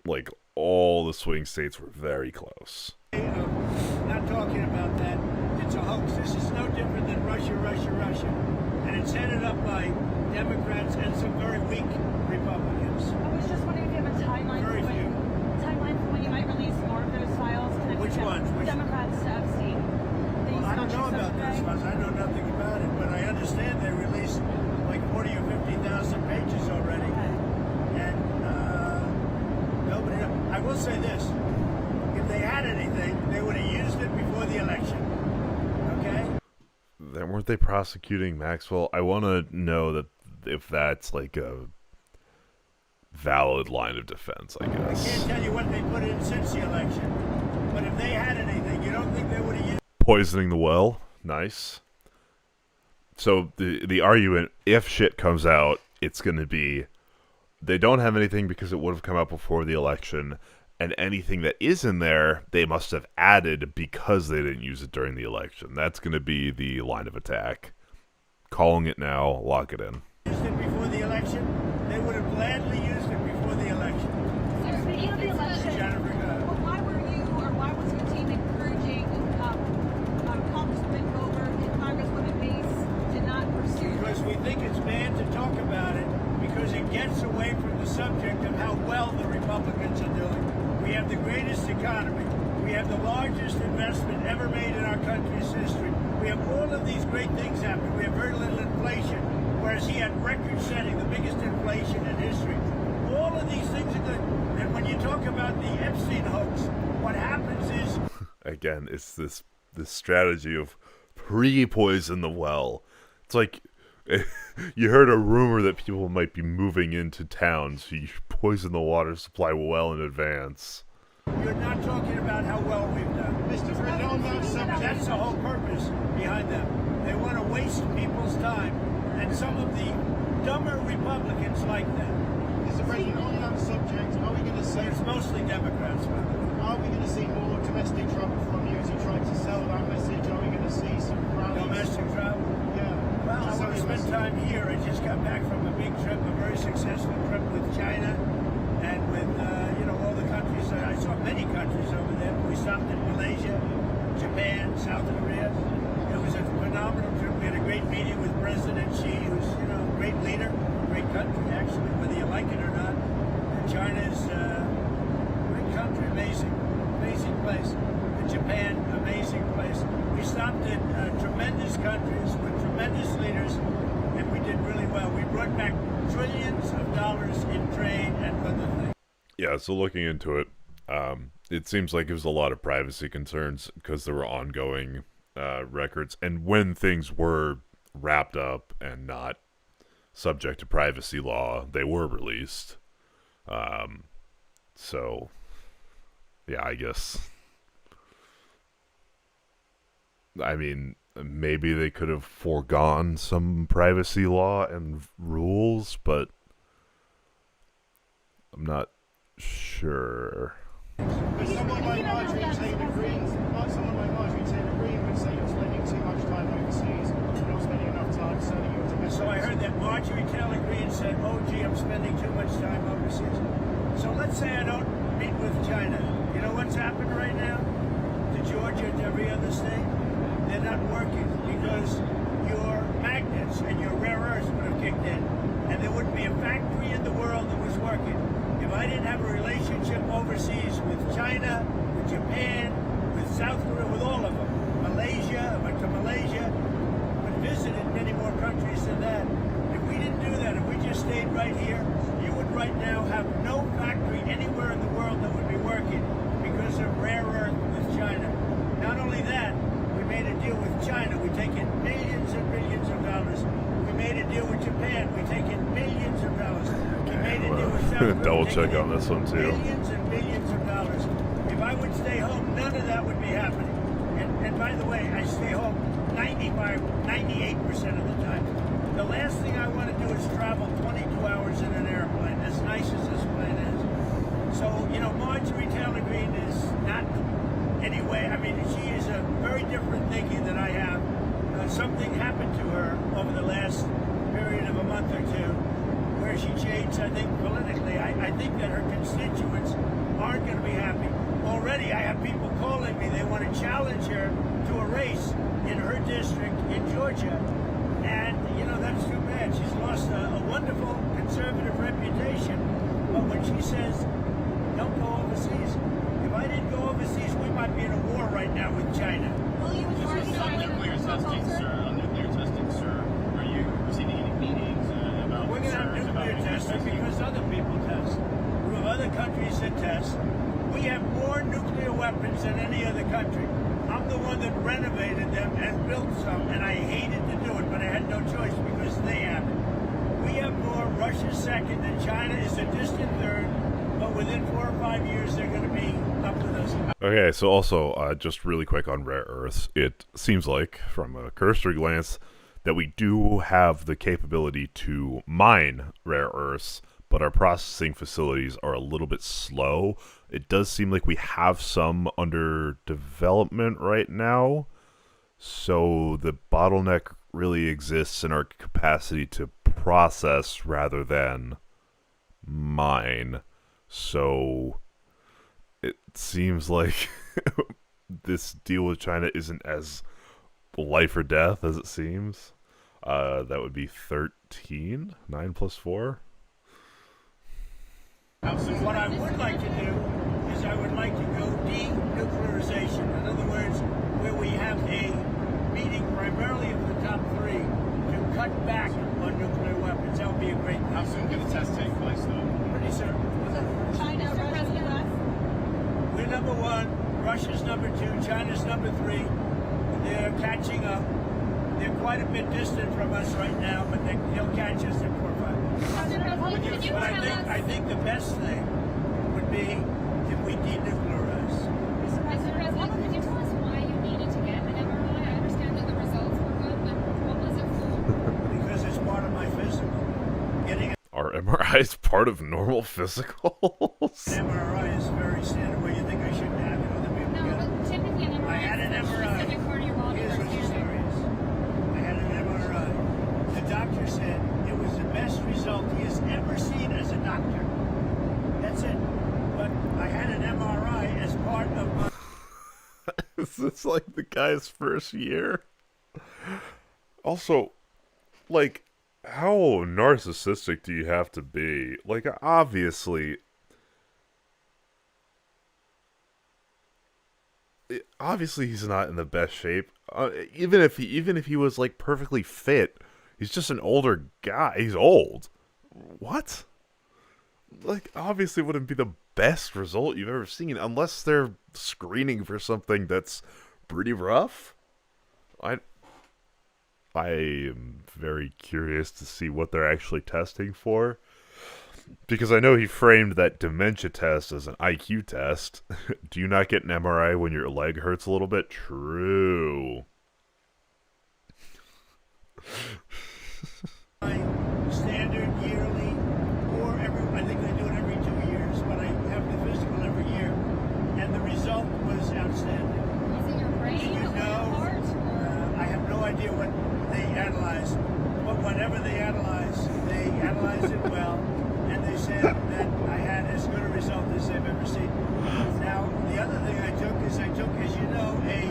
Like, all the swing states were very close. Not talking about that. It's a hoax. This is no different than Russia. And it's headed up by Democrats and some very weak Republicans. I was just wondering if you have a timeline Very for few. when you might release more of those files. Which ones? Democrats to Epstein. Well, I don't know about those ones. I know nothing about it, but I understand they released like 40 or 50,000 pages already. And nobody knows. I will say this. If they had anything, they would have used it before the election. Okay? Then weren't they prosecuting Maxwell? I want to know that if that's like a valid line of defense, I I guess. can't tell you what they put in since the election, but if they had anything, you don't think they would have used Poisoning the well. Nice. So the argument, if shit comes out, it's going to be they don't have anything because it would have come out before the election, and anything that is in there, they must have added because they didn't use it during the election. That's going to be the line of attack. Calling it now, lock it in. used it before the election? They would have gladly used it before the election. So speaking of the election, Jennifer, well, why were you or why was your team encouraging Congresswoman Bober and Congresswoman Mace to not pursue because we think it's bad to talk about it because it gets away from the subject of how well the Republicans are doing. We have the greatest economy. We have the largest investment ever made in our country's history. We have all of these great things happening. We have very little inflation, whereas he had record-setting, the biggest inflation in history. All of these things are good. And when you talk about the Epstein hoax, what happens is... Again, it's this strategy of pre-poison the well. It's like you heard a rumor that people might be moving into town, so you poison the water supply well in advance. You're not talking about how well we've done. Mr. President, on that subject, That's the whole purpose behind them. They want to waste people's time, and some of the dumber Republicans like that. Mr. President, on that subject, are we going to see? It's mostly Democrats, by the way. Are we going to see more domestic travel from you as you try to sell that message? Are we going to see some rallies? Domestic travel. Yeah. Well, I want to spend time here. I just got back from a big trip, a very successful trip with China, and with all the countries. I saw many countries over there. We stopped in Malaysia, Japan, South Korea. It was a phenomenal trip. We had a great meeting with President Xi, who's a great leader, great country actually, whether you like it or not. And China's a great country, amazing place. And Japan, amazing place. We stopped in tremendous countries with tremendous leaders, and we did really well. We brought back trillions of dollars in trade and other things. Yeah, so looking into it, it seems like it was a lot of privacy concerns because there were ongoing records. And when things were wrapped up and not subject to privacy law, they were released. So, yeah, I guess. I mean, maybe they could have foregone some privacy law and rules, but I'm not sure. But someone like Marjorie Taylor Greene would say you're spending too much time overseas, you're not spending enough time selling your domestic. So I heard that Marjorie Taylor Greene said, oh, gee, I'm spending too much time overseas. So let's say I don't meet with China. You know what's happened right now to Georgia and every other state? They're not working because your magnets and your rare earths would have kicked in, and there wouldn't be a factory in the world that was working. If I didn't have a relationship overseas with China, with Japan, with South Korea, with all of them, Malaysia, I went to Malaysia, but visited many more countries than that. If we didn't do that, if we just stayed right here, you would right now have no factory anywhere in the world that would be working because of rare earth with China. Not only that, we made a deal with China. We take in billions and billions of dollars. We made a deal with Japan. We take in billions of dollars. We made a deal with South Korea. Double check on this one too. Billions and billions of dollars. If I would stay home, none of that would way, I stay home 98% of the time. The last thing I want to do is travel 22 hours in an airplane, as nice as this plane is. So, Marjorie Taylor Greene is not anyway. I mean, she is a very different thinking than I have. Something happened to her over the last period of a month or two where she changed, I think, politically. I think that her constituents aren't going to be happy. Already, I have people calling me. They want to challenge her to a race in her district in Georgia. And, that's too bad. She's lost a wonderful conservative reputation. But when she says, don't go overseas, if I didn't go overseas, we might be in a war right now with China. Will you This was some nuclear testing, sir. On nuclear testing, sir. Are you receiving any meetings about We're going to have concerns nuclear about testing because other people test. We have other countries that test. We have more nuclear weapons than any other country. I'm the one that renovated them and built some, and I hated to do it, but I had no choice because they have it. We have more. Russia's second, and China is a distant third, but within 4 or 5 years, they're going to be up with us. Okay, so also, just really quick on rare earths, it seems like, from a cursory glance, that we do have the capability to mine rare earths, but our processing facilities are a little bit slow. It does seem like we have some under development right now, so the bottleneck really exists in our capacity to process rather than mine. So it seems like this deal with China isn't as life or death as it seems. That would be 13, 9 plus 4. What I would like to do is I would like to go denuclearization. In other words, where we have a meeting primarily of the top 3 to cut back on nuclear weapons. That would be a great thing. How soon can the test take place, though? Pretty soon. China, Russia, US. We're number 1, Russia's number 2, China's number 3. They're catching up. They're quite a bit distant from us right now, but they'll catch us in 4 or 5. But I think the best thing would be if we denuclearize. Mr. President, could you tell us why you needed to get an MRI? I understand that the results were good, but what was it for? Because it's part of my physical. Getting Are MRIs part of normal physicals? an MRI is very standard. Well, you think I shouldn't have it? Other people No, get it. but typically an MRI I had an is a MRI. specific part of your body Here's for what the standard. story is. I had an MRI. The doctor said it was the best result he has ever seen as a doctor. That's it. But I had an MRI as part of my... Is this like the guy's first year? Also, like, how narcissistic do you have to be? Like, obviously he's not in the best shape. Even if he was like perfectly fit, he's just an older guy. He's old. What? Like, obviously wouldn't be the best result you've ever seen unless they're screening for something that's pretty rough. I am very curious to see what they're actually testing for, because I know he framed that dementia test as an IQ test. Do you not get an MRI when your leg hurts a little bit? True. Standard yearly, or I think they do it every 2 years, but I have the physical every year, and the result was outstanding. Is it your brain or your heart? I have no idea what they analyze, but whatever they analyze it well, and they said that I had as good a result as they've ever seen. Now, the other thing I took, as you know, a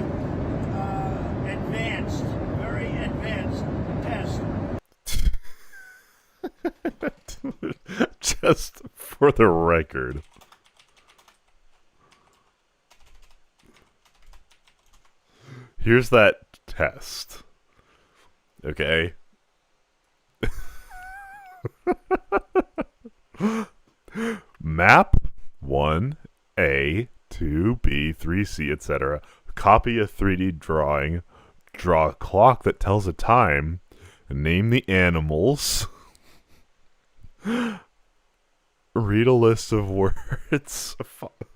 advanced, very advanced test. Just for the record. Here's that test. Okay? Map 1A, 2B, 3C, etc. Copy a 3D drawing. Draw a clock that tells a time. Name the animals. Read a list of words.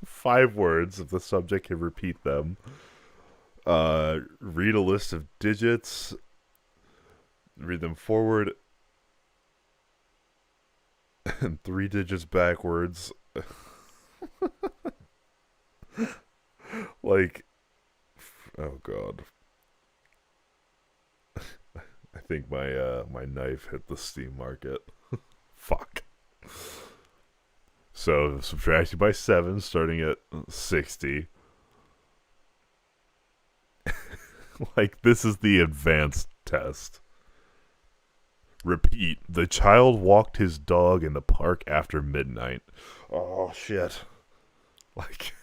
5 words if the subject can repeat them. Read a list of digits. Read them forward. And 3 digits backwards. Like, oh god. I think my knife hit the Steam market. Fuck. So subtracting by 7, starting at 60. Like, this is the advanced test. Repeat. The child walked his dog in the park after midnight. Oh shit. Like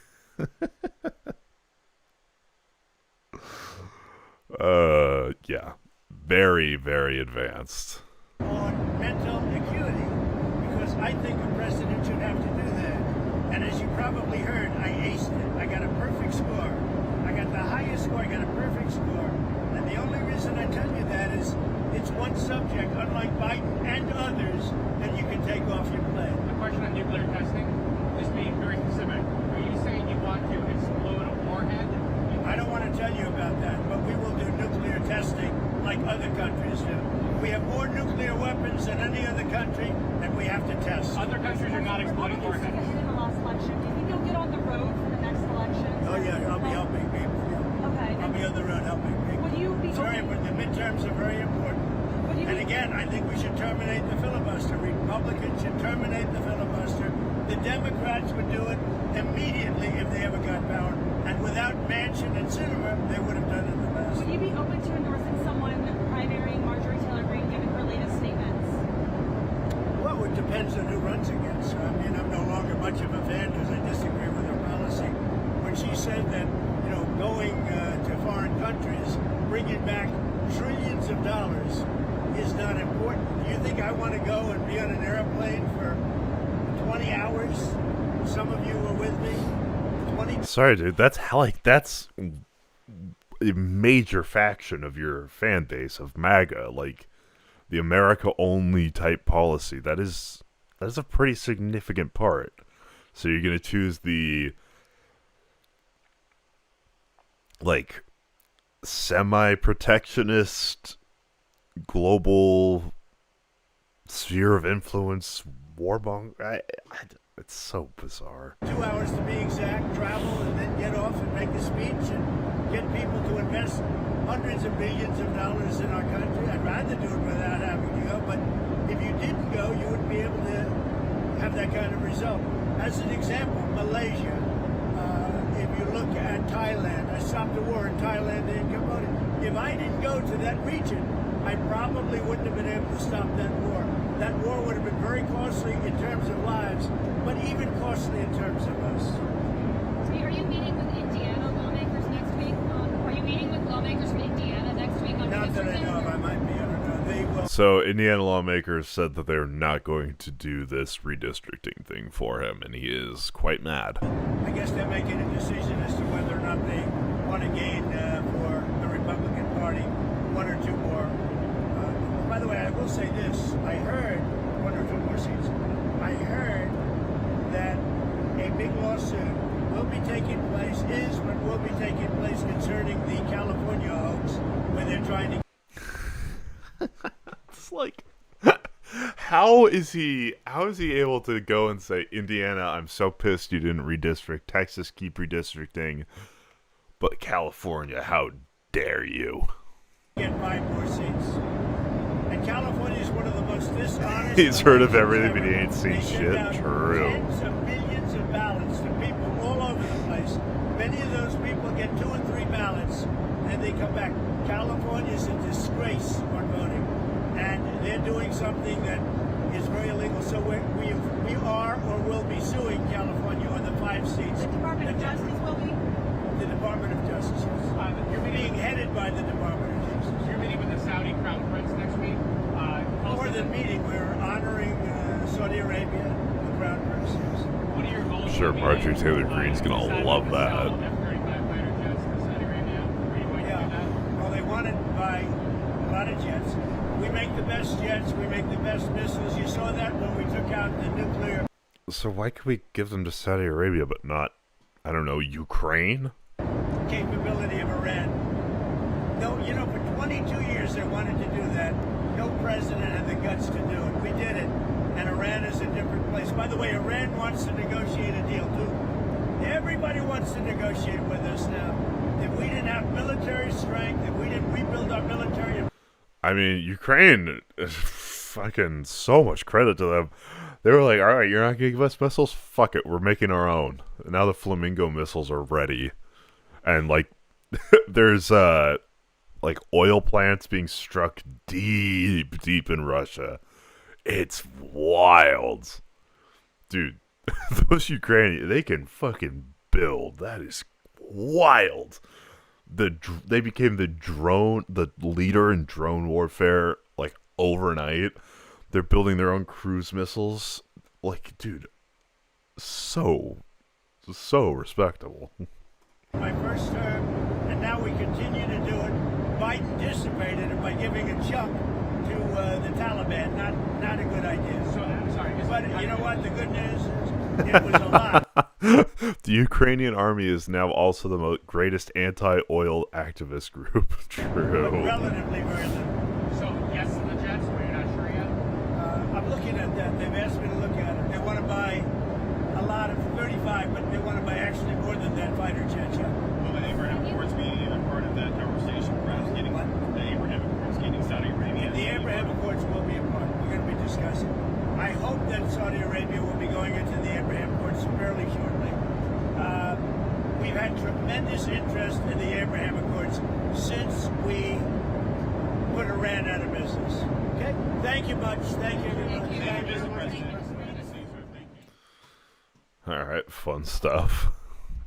yeah. Very, very advanced. On mental acuity, because I think a president should have to do that. And as you probably heard, I aced it. I got a perfect score. I got the highest score. I got a perfect score. And the only reason I tell you that is it's one subject, unlike Biden and others, that you can take off your plate. A question on nuclear testing. Just being very specific. Are you saying you want to explode a warhead? I don't want to tell you about that, but we will do nuclear testing like other countries do. We have more nuclear weapons than any other country, and we have to test. Other countries are not exploding warheads. In the last election, do you think you'll get on the road for the next election? Oh yeah, I'll be helping people. Yeah. Okay. I'll be on the road helping people. Would you be It's very important. The midterms are very important. Would you And be, again, I think we should terminate the filibuster. Republicans should terminate the filibuster. The Democrats would do it immediately if they ever got power. And without Manchin and Sinema, they would have done it the best. would you be open to endorsing someone primarying Marjorie Taylor Greene given her latest statements? Well, it depends on who runs against her. I mean, I'm no longer much of a fan because I disagree with her policy. When she said that, you know, going to foreign countries, bringing back trillions of dollars is not important. Do you think I want to go and be on an airplane for 20 hours? Some of you were with me. 20. Sorry, dude. That's a major faction of your fan base of MAGA, like the America only type policy. That is a pretty significant part. So you're gonna choose the like semi-protectionist global sphere of influence warmonger. It's so bizarre. 2 hours to be exact, travel and then get off and make a speech and get people to invest hundreds of billions of dollars in our country. I'd rather do it without having to go, but if you didn't go, you wouldn't be able to have that kind of result. As an example, Malaysia, if you look at Thailand, I stopped the war in Thailand and Cambodia. If I didn't go to that region, I probably wouldn't have been able to stop that war. That war would have been very costly in terms of lives, but even costly in terms of us. Are you meeting with Indiana lawmakers next week? Are you meeting with lawmakers from Indiana next week on Not that I know of, I might be, I don't know. They will. So Indiana lawmakers said that they're not going to do this redistricting thing for him, and he is quite mad. I guess they're making a decision as to whether or not they want to gain for the Republican Party 1 or 2 more. By the way, I will say this. I heard 1 or 2 more seats. I heard that a big lawsuit will be taking place, will be taking place concerning the California hoax, where they're trying to... It's like, how is he able to go and say, Indiana, I'm so pissed you didn't redistrict, Texas, keep redistricting, but California, how dare you? get 5 more seats. And California is one of the most dishonest... He's heard of everything, but he ain't They seen send shit. out True. Tens of millions of ballots to people all over the place. Many of those people get 2 and 3 ballots, and they come back. California is a disgrace on voting, and they're doing something that is very illegal. So we are or will be suing California on the 5 seats. The Department of Justice will be? The Department of Justice, yes. You're Being meeting, headed by the Department of Justice. you're meeting with the Saudi Crown Prince next week. More than meeting, we're honoring Saudi Arabia, the Crown Prince. Yes. What are your goals? Sure, for Marjorie meeting, Taylor Greene's gonna deciding love to that. sell F-35 fighter jets to Saudi Arabia? Are you going to do Yeah. that? Well, they want to buy a lot of jets. We make the best jets. We make the best missiles. You saw that when we took out the nuclear. So why could we give them to Saudi Arabia but not, I don't know, Ukraine? capability of Iran. No, you know, for 22 years they wanted to do that. No president had the guts to do it. We did it, and Iran is a different place. By the way, Iran wants to negotiate a deal too. Everybody wants to negotiate with us now. If we didn't have military strength, if we didn't rebuild our military. I mean, Ukraine, fucking so much credit to them. They were like, all right, you're not going to give us missiles? Fuck it, we're making our own. And now the Flamingo missiles are ready. And, like, there's, like, oil plants being struck deep, deep in Russia. It's wild. Dude, those Ukrainians, they can fucking build. That is wild. They became the leader in drone warfare, like, overnight. They're building their own cruise missiles. Like, dude, so respectable. My first term, and now we continue to do it. Biden dissipated it by giving a chunk to the Taliban. Not a good idea. So, sorry. But you know what? The good news is it was a lot. The Ukrainian army is now also the greatest anti-oil activist group. True. But relatively very little. So, yes to the jets, or you're not sure yet? I'm looking at that. They've asked me to look at it. They want to buy a lot of 35, but they want to buy actually more than that fighter jets. Yeah. Will the Abraham Accords be a part of that conversation? Perhaps getting the Abraham Accords, getting Saudi Arabia. The Abraham Accords will be a part. We're going to be discussing. I hope that Saudi Arabia will be going into the Abraham Accords fairly shortly. We've had tremendous interest in the Abraham Accords since we put Iran out of business. Okay? Thank you much. Thank you, everybody. Thank you, Mr. President. All right, fun stuff.